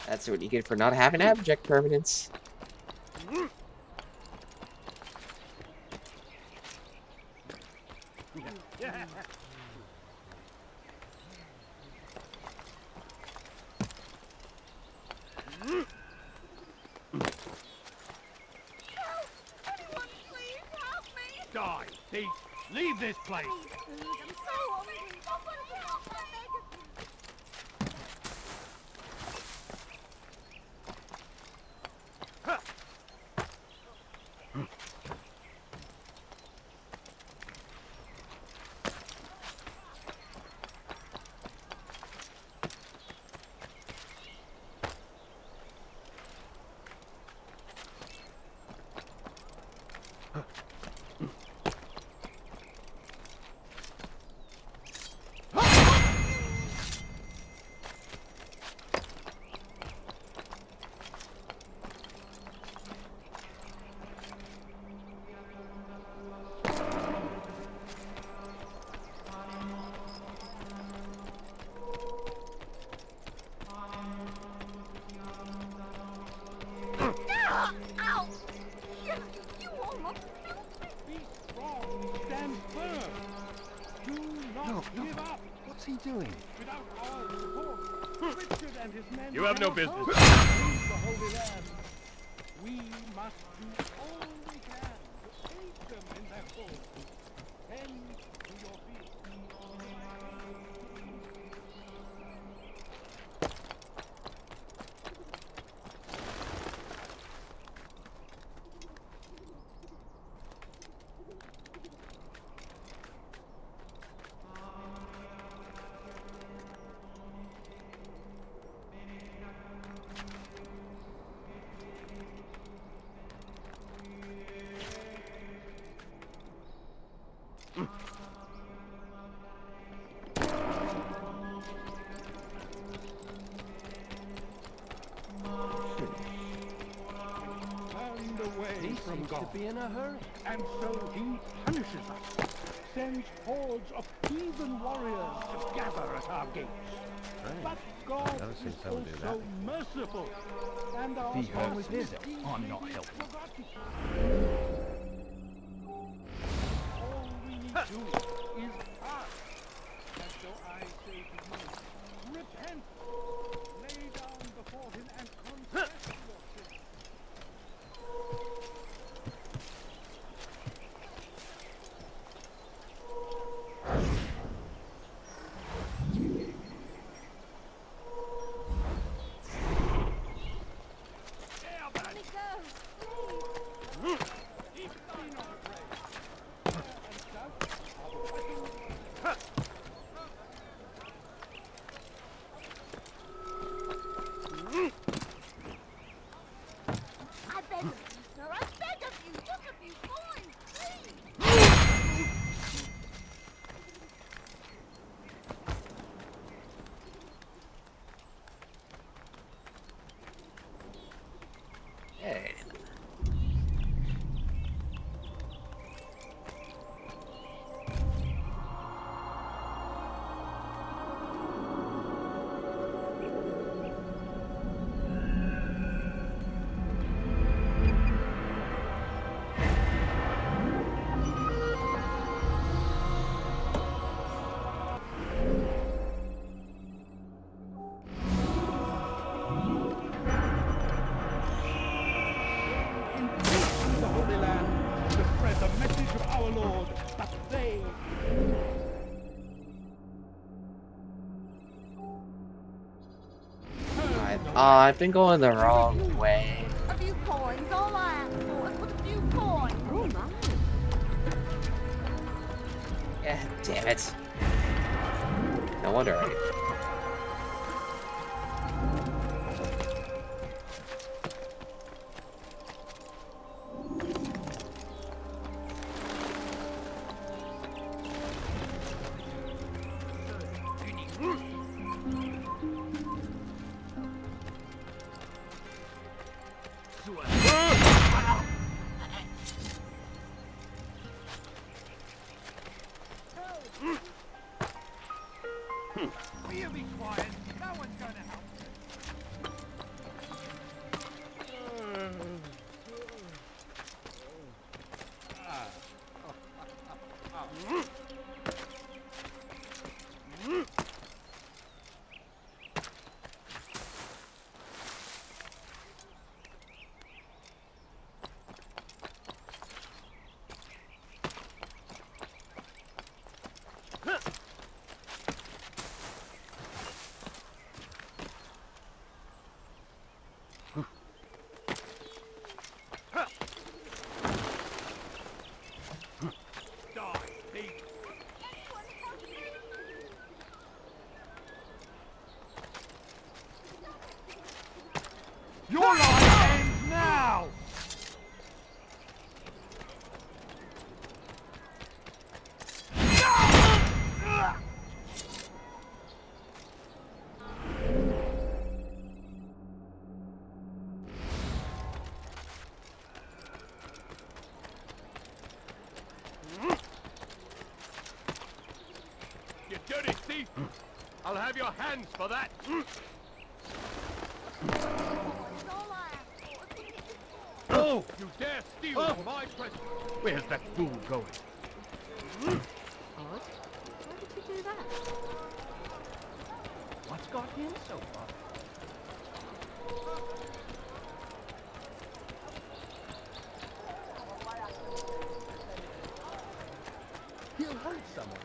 That's what you get for not having abject permanence. Die, thief! Leave this place! What's he doing? You have no business. We must do all we can to aid them in their cause. Tend to your field. He seems to be in a hurry. And so he punishes us, sends hordes of heathen warriors to gather at our gates. But God is also merciful, and our If he hurts cause himself, is I'm not easily helping. forgotten. All we need do is ask. And so I say to you, repent, lay down before him and confess your sins. I've been going the wrong way. A few coins, all I ask for is but a few coins. Oh my. Yeah, damn it. No wonder I... Will you be quiet? No one's going to help. Your life ends now! You dirty thief! I'll have your hands for that! Oh! You dare steal my present! Where's that fool going? Odd. Why did you do that? What's got him so far? He'll hurt someone.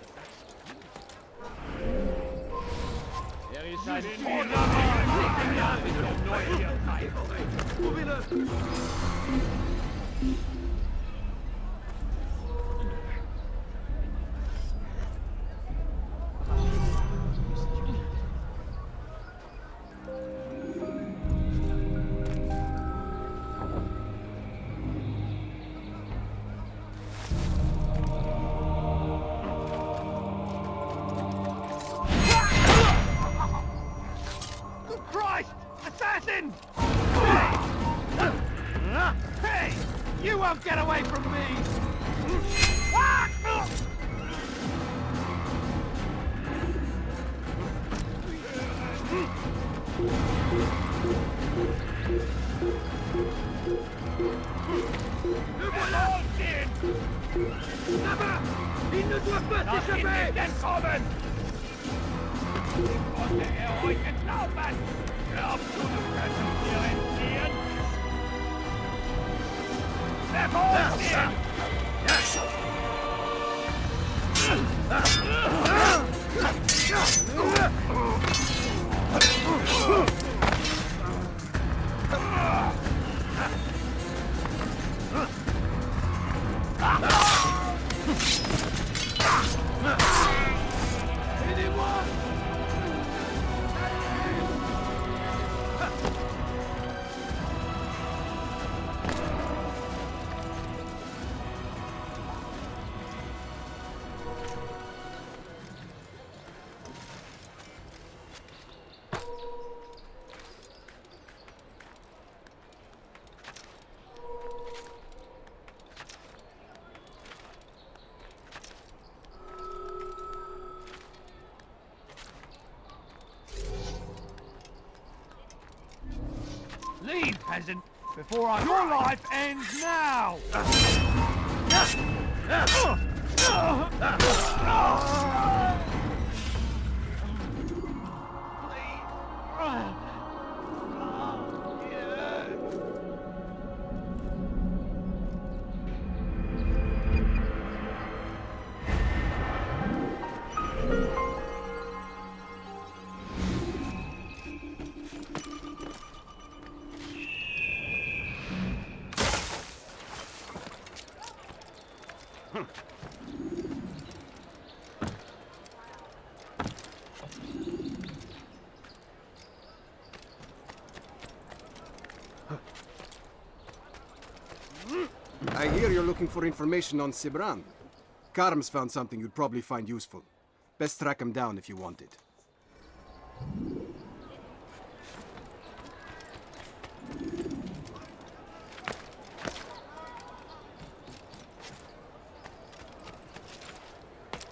There is an Good Christ! Assassin! Hey! You won't get away from me! Le voilà! Là-bas! Il ne doit pas s'échapper! Aus der erheuchten Laufbahn! Glaubst du, du kannst uns hier entziehen? Hervorstehen! Leave, peasant, before your life ends now! hear you're looking for information on Sibran. Karm's found something you'd probably find useful. Best track him down if you want it.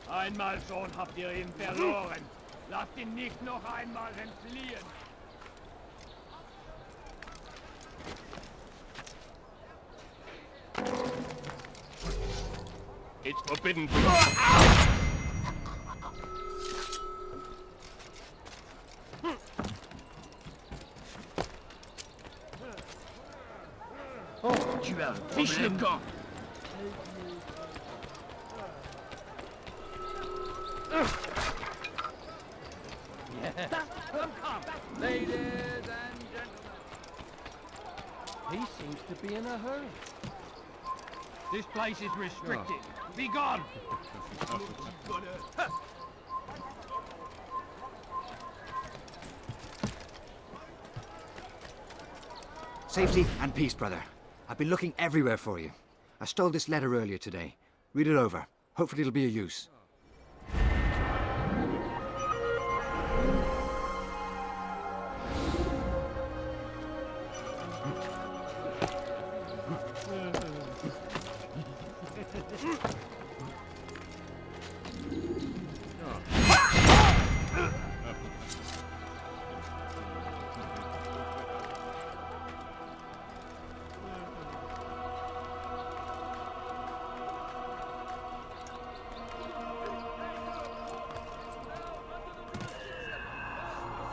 Einmal schon habt ihr ihn verloren. Lasst ihn nicht noch einmal entfliehen. It's forbidden to... Oh, tu as un fiche le camp. Ladies and gentlemen. He seems to be in a hurry. This place is restricted. Be gone! Safety and peace, brother. I've been looking everywhere for you. I stole this letter earlier today. Read it over. Hopefully it'll be of use.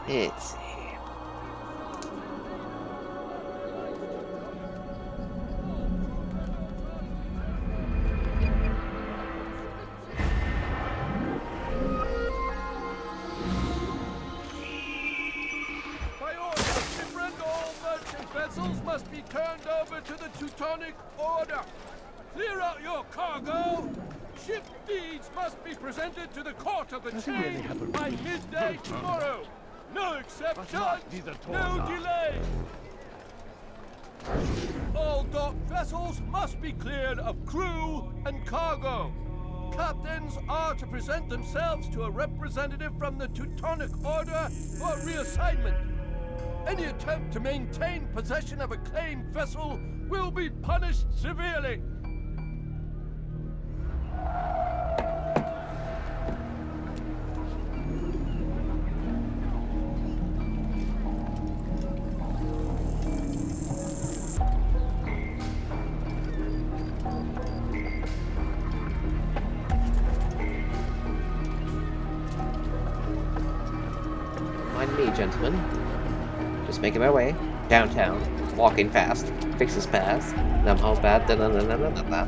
Let's see. By order, different all merchant vessels must be turned over to the Teutonic Order. Clear out your cargo. Ship deeds must be presented to the court of the chain by midday tomorrow. No exceptions, no delay. All docked vessels must be cleared of crew and cargo. Captains are to present themselves to a representative from the Teutonic Order for reassignment. Any attempt to maintain possession of a claimed vessel will be punished severely. Mind me, gentlemen. Just making my way downtown, walking fast, fixes pass. I'm all bad. Da da da da da da.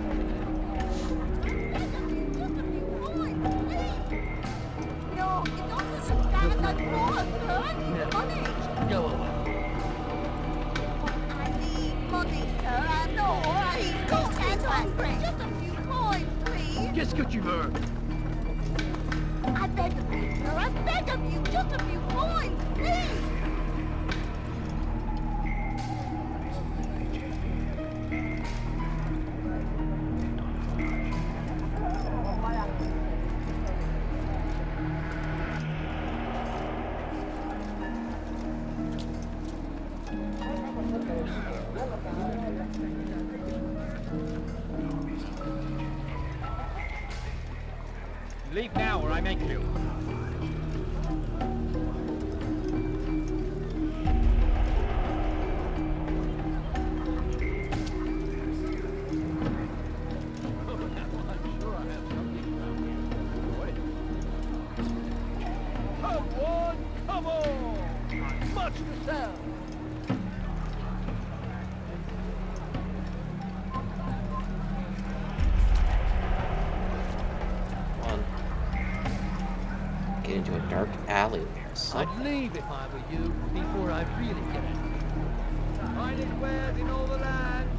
Go away. Just a few coins, please. Qu'est-ce que tu veux? I beg of you, sir. I beg of you. Just a few coins, please. Leave now or I make you. Come on! Much to sell. Get into a dark alley or something. I'd leave if I were you before I really get it. Finest wares in all the land.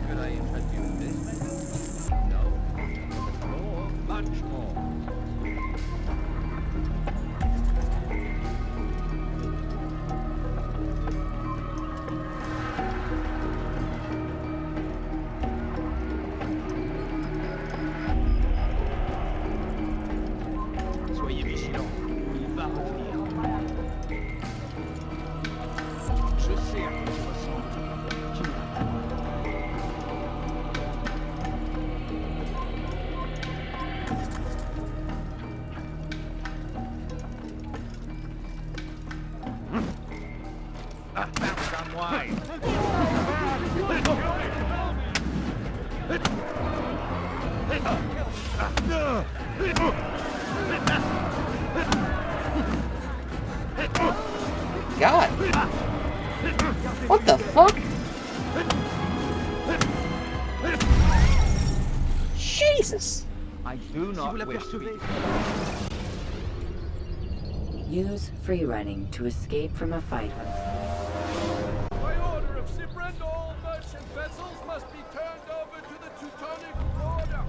Could I introduce this? No. There's more, much more. God. What the fuck? Jesus. I do not wish to be... Use free running to escape from a fight. By order of Sibrand, all merchant vessels must be turned over to the Teutonic Order.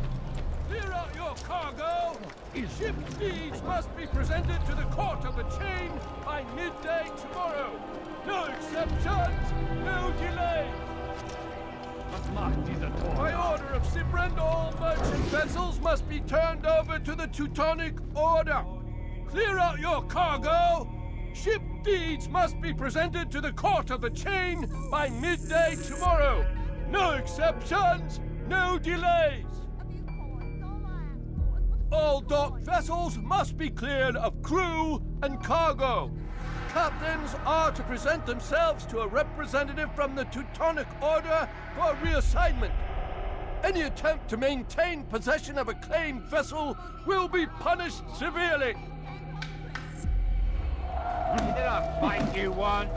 Clear out your cargo. Ship deeds must be presented to the Court of the Chain by midday tomorrow. No exceptions, no delays. By order of Sibrand, all merchant vessels must be turned over to the Teutonic Order. Clear out your cargo. Ship deeds must be presented to the Court of the Chain by midday tomorrow. No exceptions, no delays. All docked vessels must be cleared of crew and cargo. Captains are to present themselves to a representative from the Teutonic Order for reassignment. Any attempt to maintain possession of a claimed vessel will be punished severely. Did I fight you once?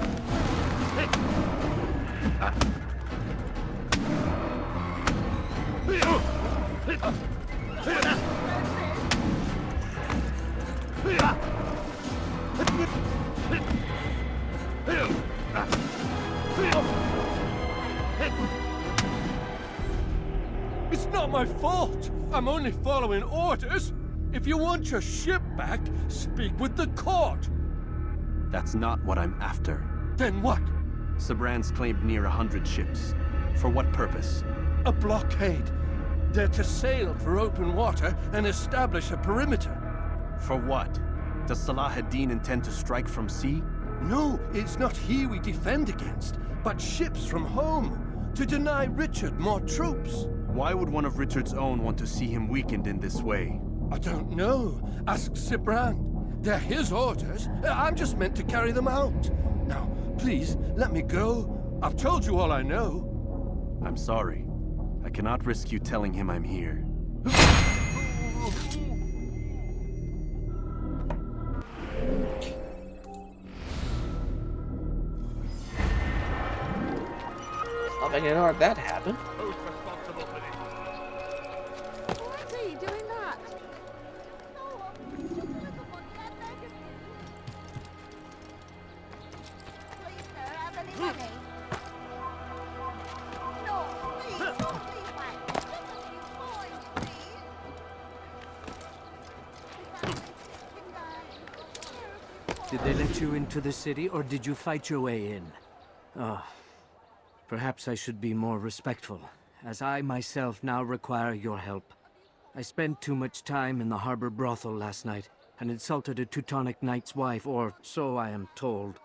It's not my fault. I'm only following orders. If you want your ship back, speak with the court. That's not what I'm after. Then what? Sibrand's claimed near 100 ships. For what purpose? A blockade. They're to sail for open water and establish a perimeter. For what? Does Salah ad-Din intend to strike from sea? No, it's not he we defend against, but ships from home, to deny Richard more troops. Why would one of Richard's own want to see him weakened in this way? I don't know. Ask Sibrand. They're his orders. I'm just meant to carry them out. Now, please, let me go. I've told you all I know. I'm sorry. I cannot risk you telling him I'm here. I can ignore that happened. Who's responsible for this? Why are you doing that? Did they let you into the city, or did you fight your way in? Ah, perhaps I should be more respectful, as I myself now require your help. I spent too much time in the harbor brothel last night, and insulted a Teutonic knight's wife, or so I am told.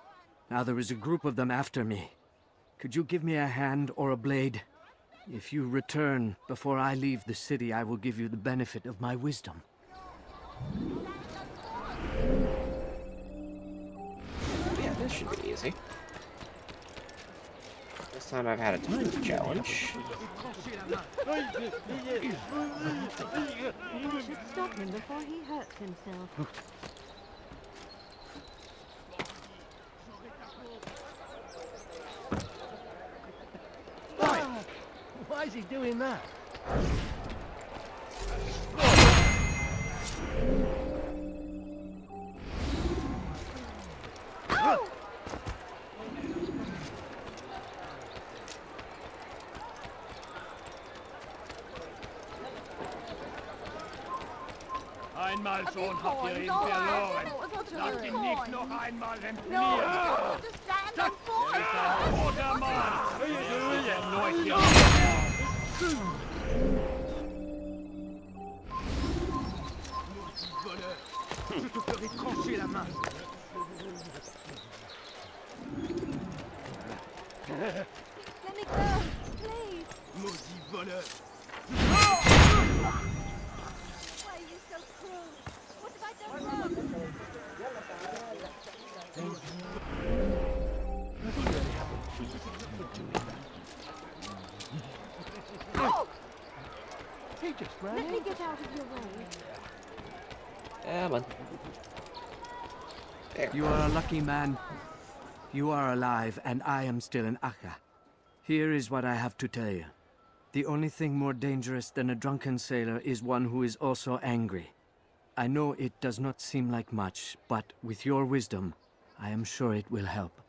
Now there is a group of them after me. Could you give me a hand or a blade? If you return before I leave the city, I will give you the benefit of my wisdom. Yeah, this should be easy. This time I've had a time to challenge. You should stop him before he hurts himself. Why is he doing that? Einmal schon habt ihr ihn verloren. Lasst ihn nicht noch einmal entfliehen. Das ist ein guter Mann. Erneut hier. Je te ferai trancher la main. Let me go, please. Maudit voleur. Why are you so cruel? What have I done wrong? He just ran Let me in. get out of your way. Come on. There. You are a lucky man. You are alive, and I am still an Akka. Here is what I have to tell you. The only thing more dangerous than a drunken sailor is one who is also angry. I know it does not seem like much, but with your wisdom, I am sure it will help.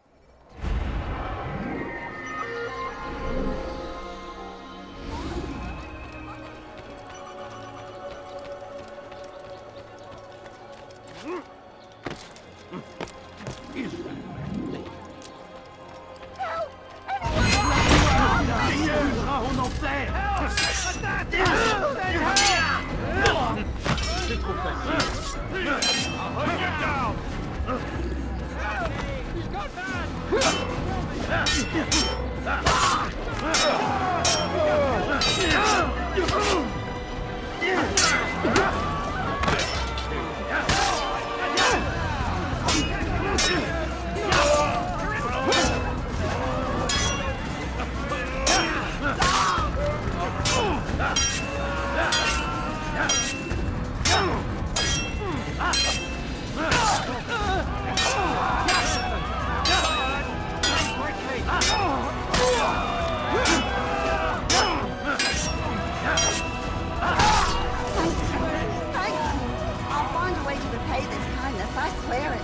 I'll find a way to repay this kindness, I swear it.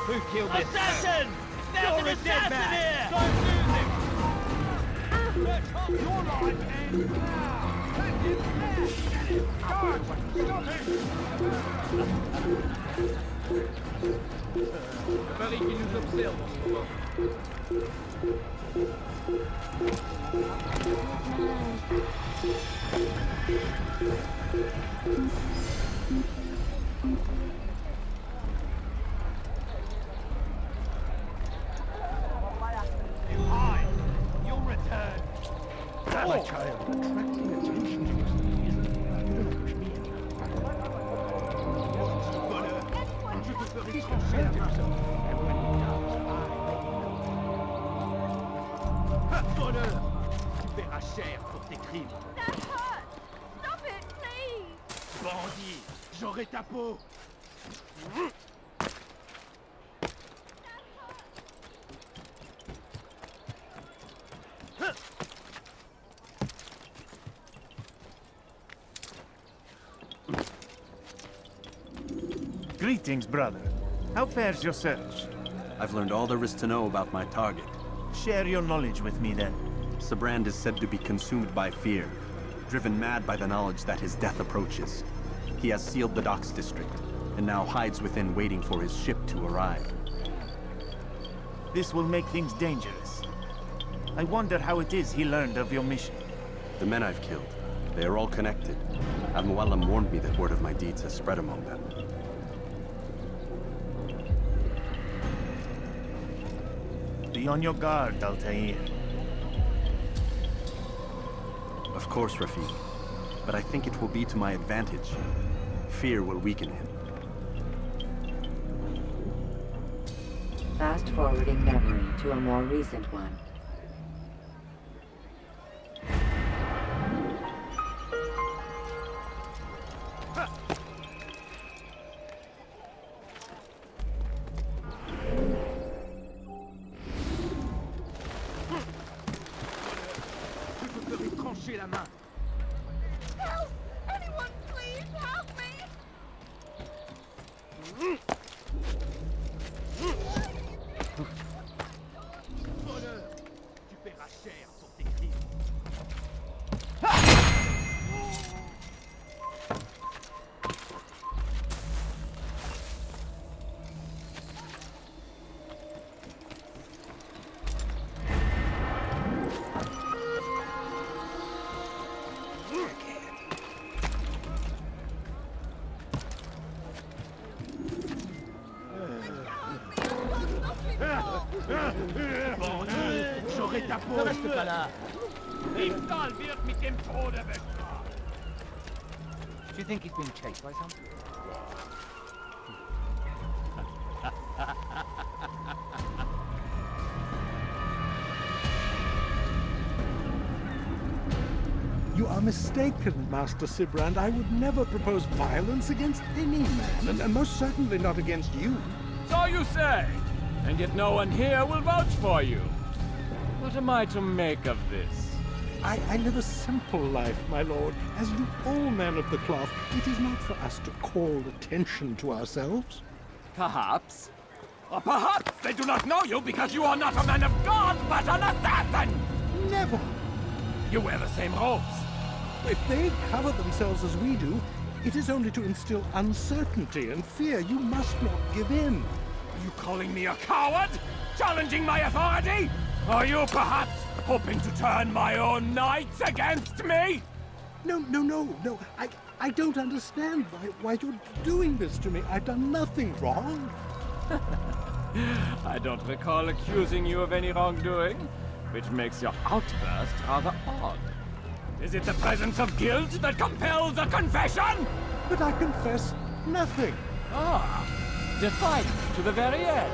Who killed this? Assassin! There's an assassin here! Let's hope your life ends now. Take him there. Get him. Guard, stop him. Le mari qui nous observe en ce moment. Hide. You'll return. My child, attracting attention to us je te ferai trancher la main. And when he does, bonheur, tu paieras cher pour tes crimes. That hurts! Stop it, please! Bandit, j'aurai ta peau. Greetings, brother. How fares your search? I've learned all there is to know about my target. Share your knowledge with me, then. Sabrand is said to be consumed by fear, driven mad by the knowledge that his death approaches. He has sealed the docks district, and now hides within waiting for his ship to arrive. This will make things dangerous. I wonder how it is he learned of your mission. The men I've killed, they are all connected. Al-Mualim warned me that word of my deeds has spread among them. Be on your guard, Altair. Of course, Rafiq. But I think it will be to my advantage. Fear will weaken him. Fast-forwarding memory to a more recent one. Je te ferai trancher la main. Help! Anyone, please help me! Bonheur, tu paieras cher pour tes crimes. J'aurai ta peau. Ne reste pas là. Ich Stahl wird mit dem Tode bestraft. Do you think he's being chased by something? You are mistaken, Master Sibrand. I would never propose violence against any man, and most certainly not against you. So you say, and yet no one here will vouch for you. What am I to make of this? I live a simple life, my lord. As do all men of the cloth, it is not for us to call attention to ourselves. Perhaps. Or perhaps they do not know you because you are not a man of God, but an assassin! Never! You wear the same robes. If they cover themselves as we do, it is only to instill uncertainty and fear. You must not give in. Are you calling me a coward? Challenging my authority? Are you perhaps hoping to turn my own knights against me? No. I don't understand why you're doing this to me. I've done nothing wrong. I don't recall accusing you of any wrongdoing, which makes your outburst rather odd. Is it the presence of guilt that compels a confession? But I confess nothing. Ah, defiant to the very end.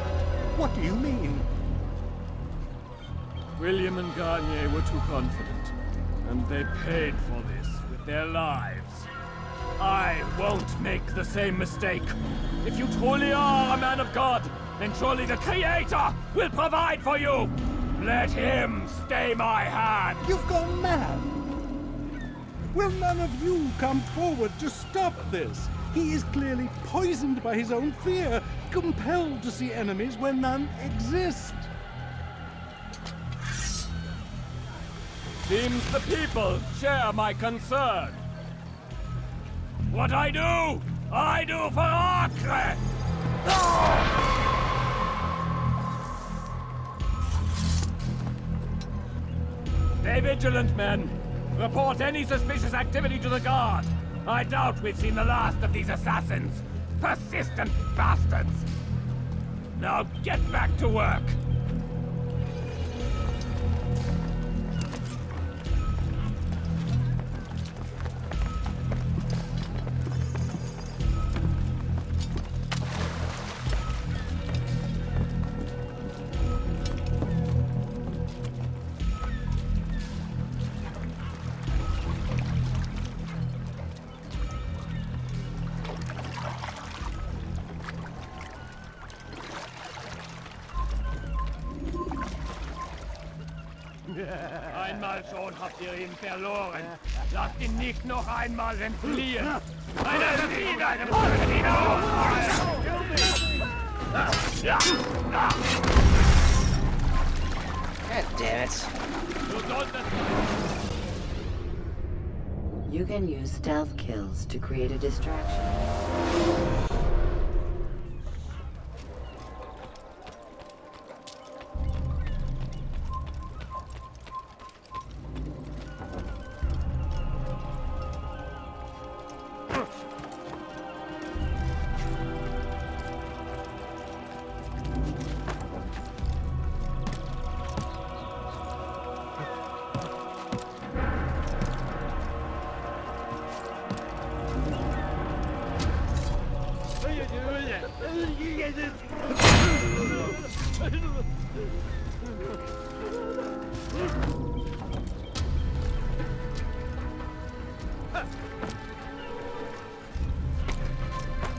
What do you mean? William and Garnier were too confident, and they paid for this with their lives. I won't make the same mistake. If you truly are a man of God, then surely the Creator will provide for you. Let him stay my hand. You've gone mad. Will none of you come forward to stop this? He is clearly poisoned by his own fear, compelled to see enemies where none exist. Seems the people share my concern. What I do for Acre! Stay vigilant, men. Report any suspicious activity to the guard. I doubt we've seen the last of these assassins. Persistent bastards. Now get back to work. Einmal schon habt ihr ihn verloren. Lasst ihn nicht noch einmal entfliehen. Eine Diebe, eine God damn it. You can use stealth kills to create a distraction.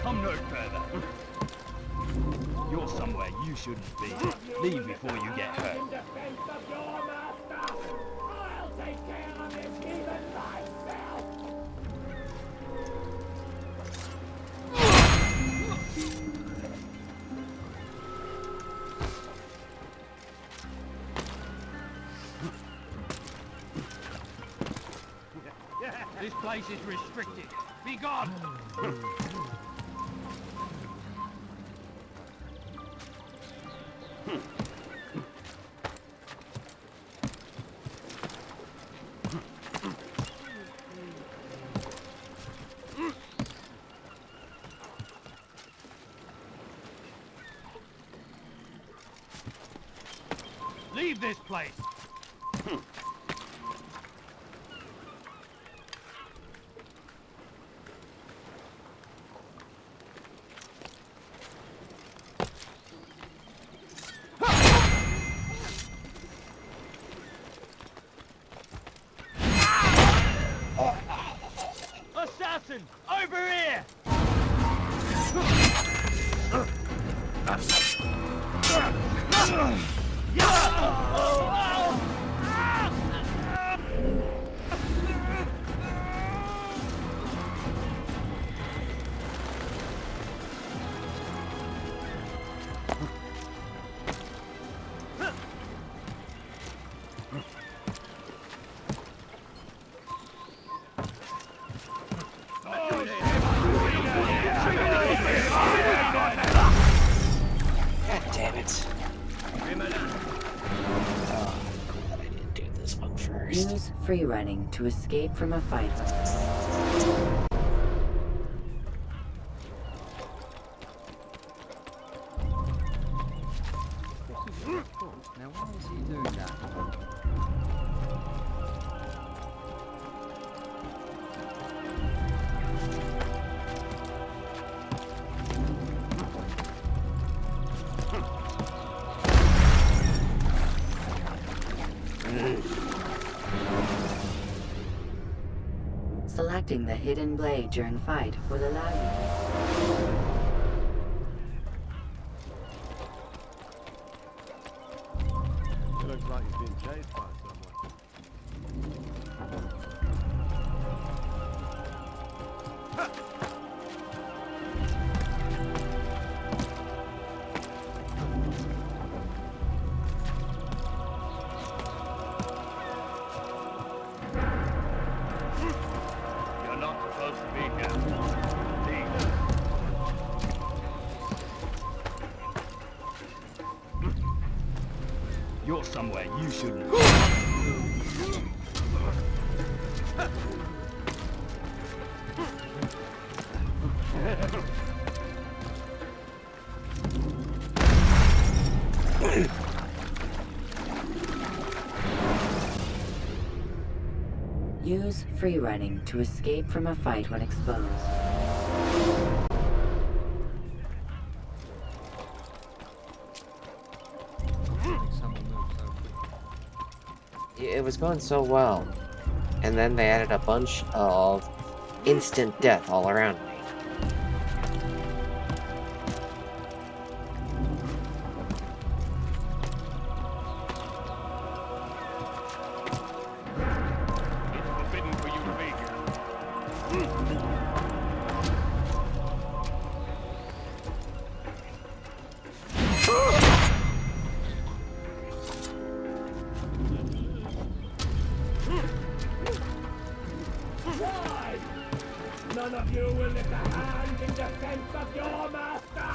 Come no further. You're somewhere you shouldn't be. Leave before you get hurt. In defense of your master, I'll take care of this even myself. This place is restricted. Be gone! Leave this place! assassin! Over here! God damn it. Oh, glad I didn't do this one first. Use free running to escape from a fight. Now why is he doing that? Selecting the hidden blade during fight will allow you. It looks like he's being chased by someone. You're not supposed to be here. Leave. You're somewhere you shouldn't be. Use free running to escape from a fight when exposed. It was going so well, and then they added a bunch of instant death all around me. It's forbidden for you to be here. Why? None of you will lift a hand in defense of your master!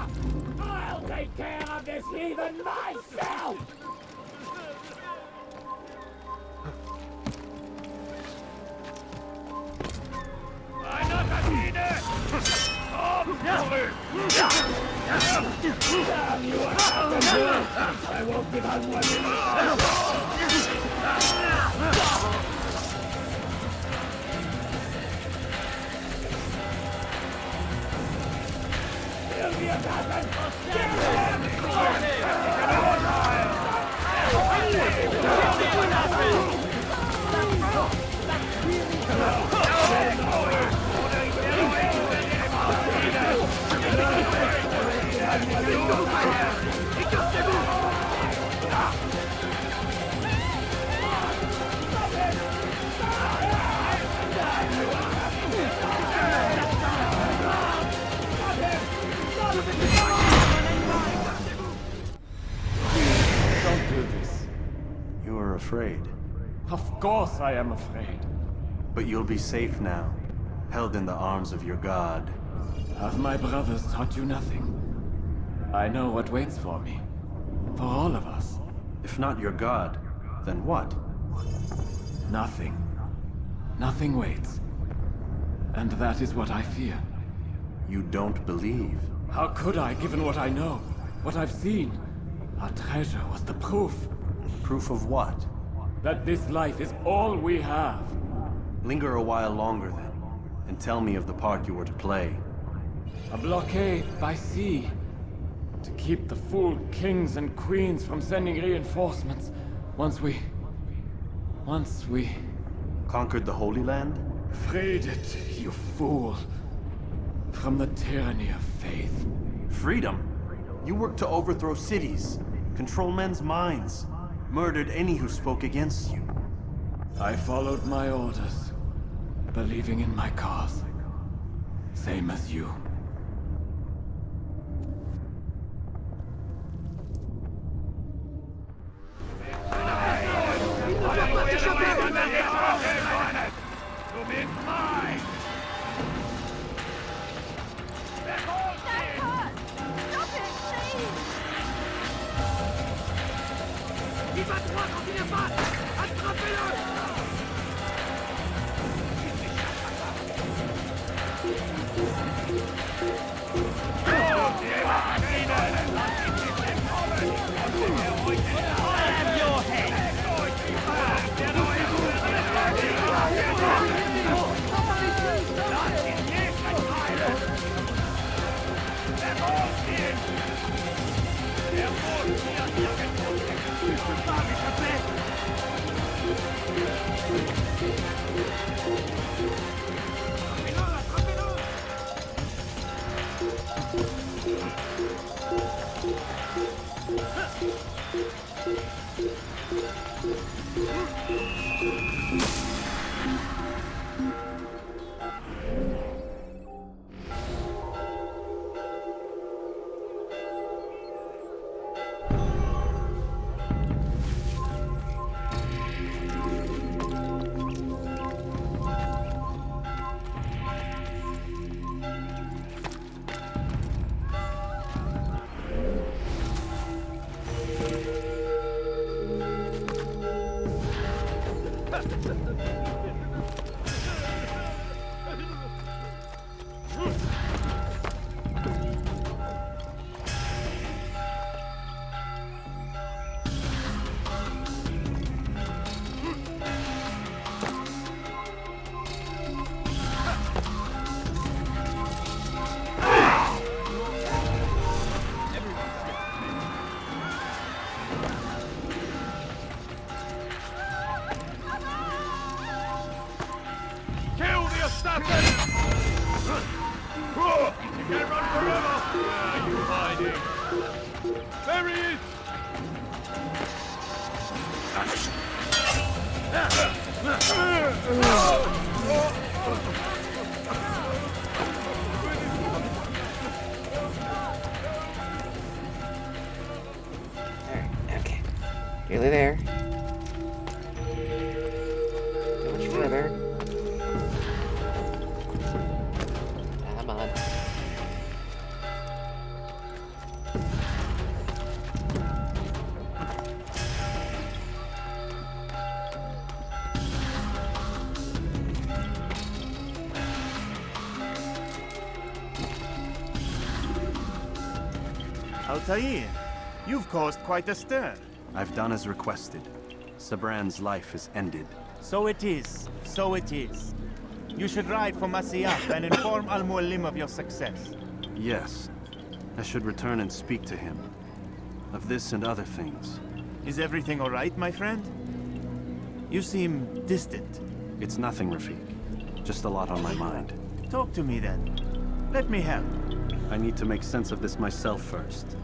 I'll take care of this heathen myself! I'm not a leader! Stop moving! Damn you, I won't give up one Kill the assassin! Don't do this. You are afraid. Of course I am afraid. But you'll be safe now, held in the arms of your god. Have my brothers taught you nothing? I know what waits for me. For all of us. If not your god, then what? Nothing. Nothing waits. And that is what I fear. You don't believe. How could I, given what I know? What I've seen? Our treasure was the proof. Proof of what? That this life is all we have. Linger a while longer then, and tell me of the part you were to play. A blockade by sea. To keep the fool kings and queens from sending reinforcements. Once we... Conquered the Holy Land? Freed it, you fool. From the tyranny of faith. Freedom? You worked to overthrow cities, control men's minds, murdered any who spoke against you. I followed my orders, believing in my cause. Same as you. Il va droit quand il est pas! Attrapez-le! Have your Okay. Nearly there. How much further? Come on. Altair, you've caused quite a stir. I've done as requested. Sabran's life is ended. So it is. So it is. You should ride for Masyaf and inform Al-Mualim of your success. Yes. I should return and speak to him. Of this and other things. Is everything all right, my friend? You seem distant. It's nothing, Rafik. Just a lot on my mind. Talk to me then. Let me help. I need to make sense of this myself first.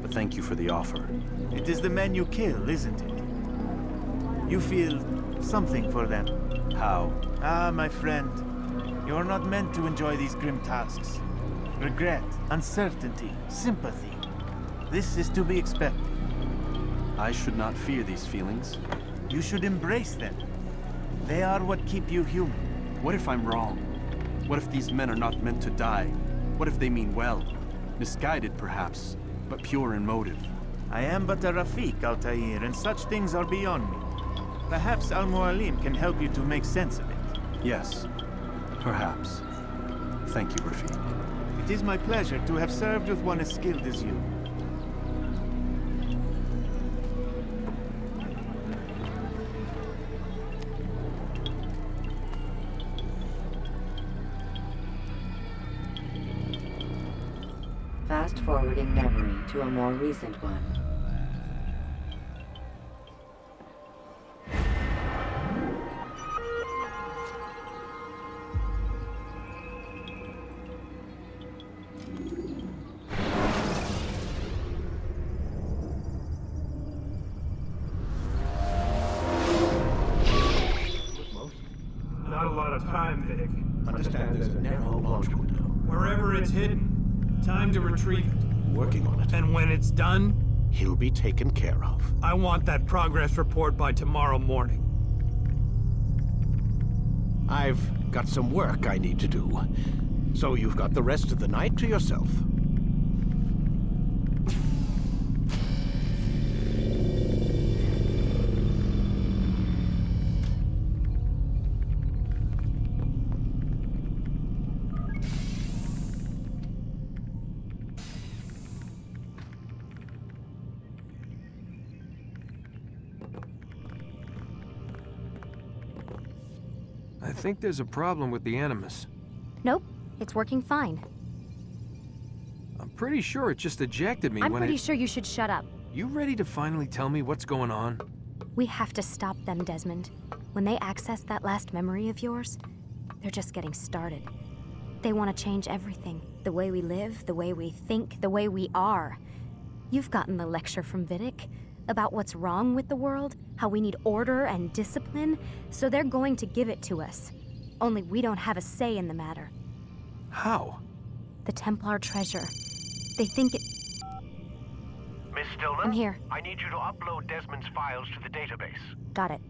But thank you for the offer. It is the men you kill, isn't it? You feel something for them. How? Ah, my friend. You're not meant to enjoy these grim tasks. Regret, uncertainty, sympathy. This is to be expected. I should not fear these feelings. You should embrace them. They are what keep you human. What if I'm wrong? What if these men are not meant to die? What if they mean well? Misguided, perhaps, but pure in motive. I am but a Rafik, Altair, and such things are beyond me. Perhaps Al-Mualim can help you to make sense of it. Yes, perhaps. Thank you, Rafik. It is my pleasure to have served with one as skilled as you. Fast-forwarding memory to a more recent one. lot of time, Vic. Understand there's a narrow launch window. Wherever it's hidden, time to retrieve it. Working on it. And when it's done, He'll be taken care of. I want that progress report by tomorrow morning. I've got some work I need to do. So you've got the rest of the night to yourself. I think there's a problem with the Animus. Nope, it's working fine. I'm pretty sure it just ejected me I'm when pretty sure you should shut up. You ready to finally tell me what's going on? We have to stop them, Desmond. When they access that last memory of yours, they're just getting started. They want to change everything. The way we live, the way we think, the way we are. You've gotten the lecture from Vidic about what's wrong with the world, how we need order and discipline, so they're going to give it to us. Only we don't have a say in the matter. How? The Templar treasure. They think it... Miss Stillman? I'm here. I need you to upload Desmond's files to the database. Got it.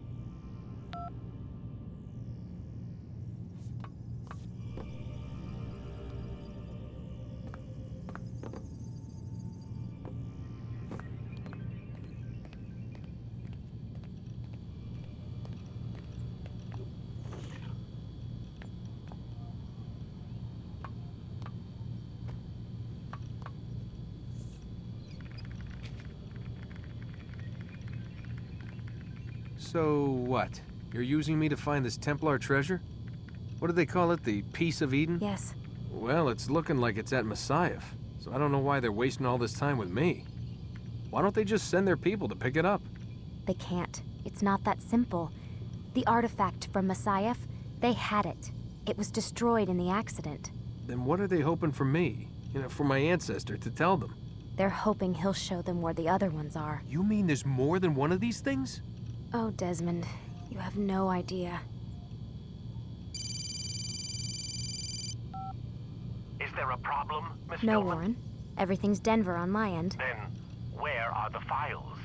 So what? You're using me to find this Templar treasure? What do they call it, the Piece of Eden? Yes. Well, it's looking like it's at Messiah, so I don't know why they're wasting all this time with me. Why don't they just send their people to pick it up? They can't. It's not that simple. The artifact from Messiah, they had it. It was destroyed in the accident. Then what are they hoping for me? You know, for my ancestor to tell them? They're hoping he'll show them where the other ones are. You mean there's more than one of these things? Oh, Desmond, you have no idea. Is there a problem, Miss No, Stillman? Warren. Everything's Denver on my end. Then, where are the files?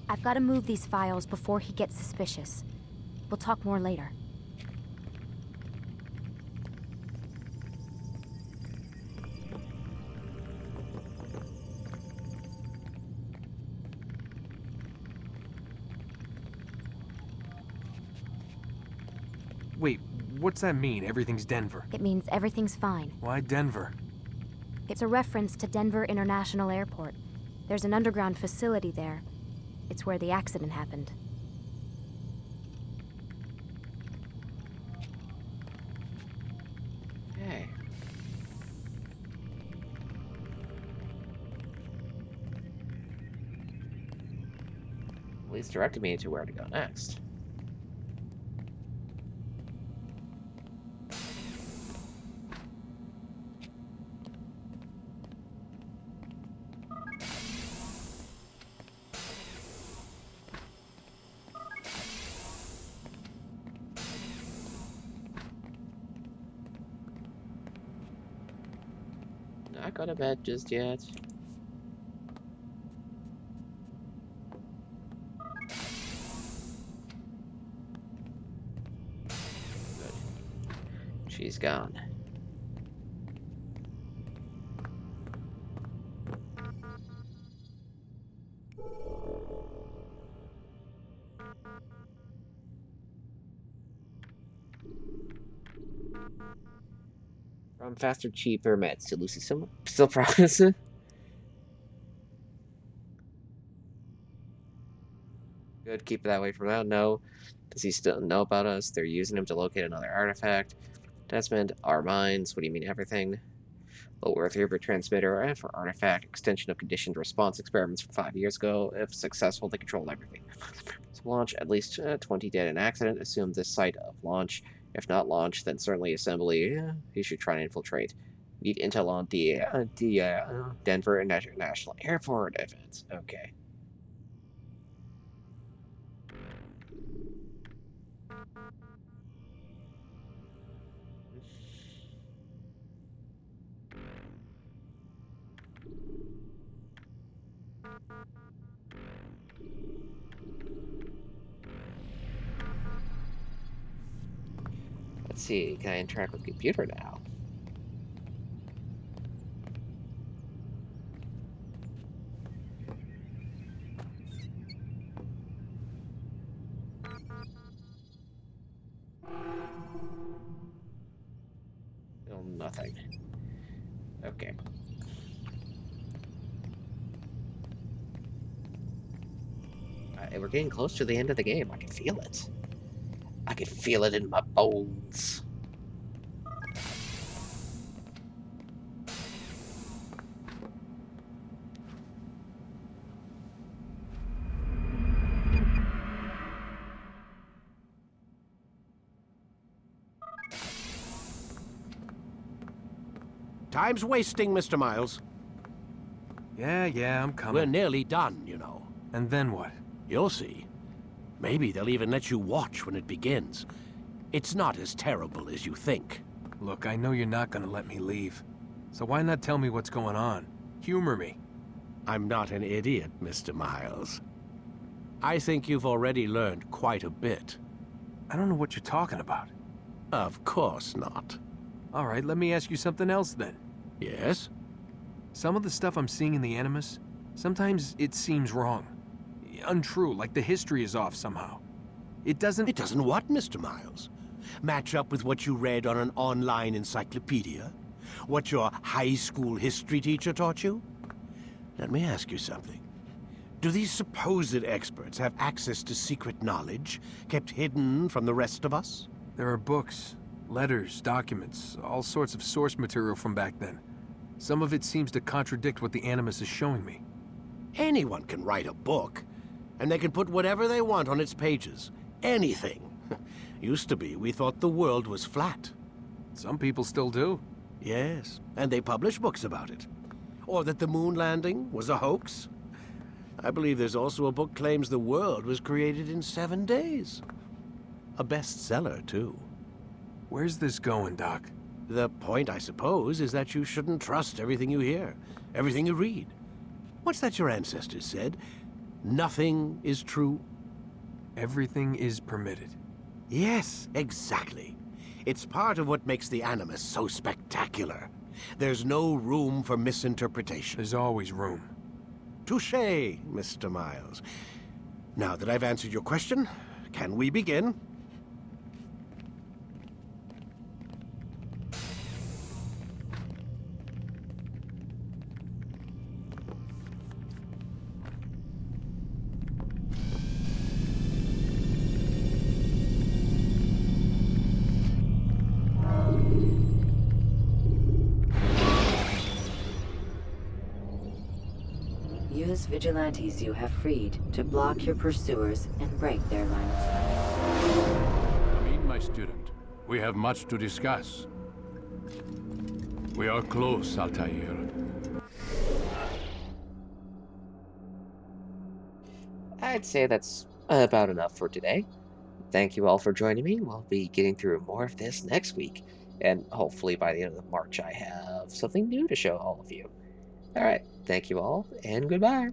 I've got to move these files before he gets suspicious. We'll talk more later. Wait, what's that mean, everything's Denver? It means everything's fine. Why Denver? It's a reference to Denver International Airport. There's an underground facility there. It's where the accident happened. Okay. At least directed me to where to go next. Not go to bed just yet. Good. She's gone. From faster, cheaper meds to Lucy still promising. Good, keep it that way for now. No. Does he still know about us? They're using him to locate another artifact. Desmond, our minds. What do you mean everything? Low Earth Reaper transmitter for artifact extension of conditioned response experiments from 5 years ago. If successful, they control everything. So launch at least 20 dead in accident. Assume this site of launch. If not launch, then certainly assembly. He should try and infiltrate. Need intel on the Denver International Airport if it's okay. see, can I interact with the computer now? Well, nothing. Okay. We're getting close to the end of the game. I can feel it. I can feel it in my bones. Time's wasting, Mr. Miles. Yeah, I'm coming. We're nearly done, you know. And then what? You'll see. Maybe they'll even let you watch when it begins. It's not as terrible as you think. Look, I know you're not gonna let me leave. So why not tell me what's going on? Humor me. I'm not an idiot, Mr. Miles. I think you've already learned quite a bit. I don't know what you're talking about. Of course not. All right, let me ask you something else then. Yes? Some of the stuff I'm seeing in the Animus, sometimes it seems wrong. Untrue, like the history is off somehow. It doesn't... It doesn't what, Mr. Miles? Match up with what you read on an online encyclopedia? What your high school history teacher taught you? Let me ask you something. Do these supposed experts have access to secret knowledge kept hidden from the rest of us? There are books, letters, documents, all sorts of source material from back then. Some of it seems to contradict what the Animus is showing me. Anyone can write a book, and they can put whatever they want on its pages. Anything. Used to be, we thought the world was flat. Some people still do. Yes, and they publish books about it. Or that the moon landing was a hoax. I believe there's also a book claims the world was created in 7 days. A bestseller, too. Where's this going, Doc? The point, I suppose, is that you shouldn't trust everything you hear, everything you read. What's that your ancestors said? Nothing is true? Everything is permitted. Yes, exactly. It's part of what makes the Animus so spectacular. There's no room for misinterpretation. There's always room. Touché, Mr. Miles. Now that I've answered your question, can we begin? Use vigilantes you have freed to block your pursuers and break their line of sight. Come in, my student. We have much to discuss. We are close, Altair. I'd say that's about enough for today. Thank you all for joining me. We'll be getting through more of this next week. And hopefully by the end of March, I have something new to show all of you. All right. Thank you all, and goodbye.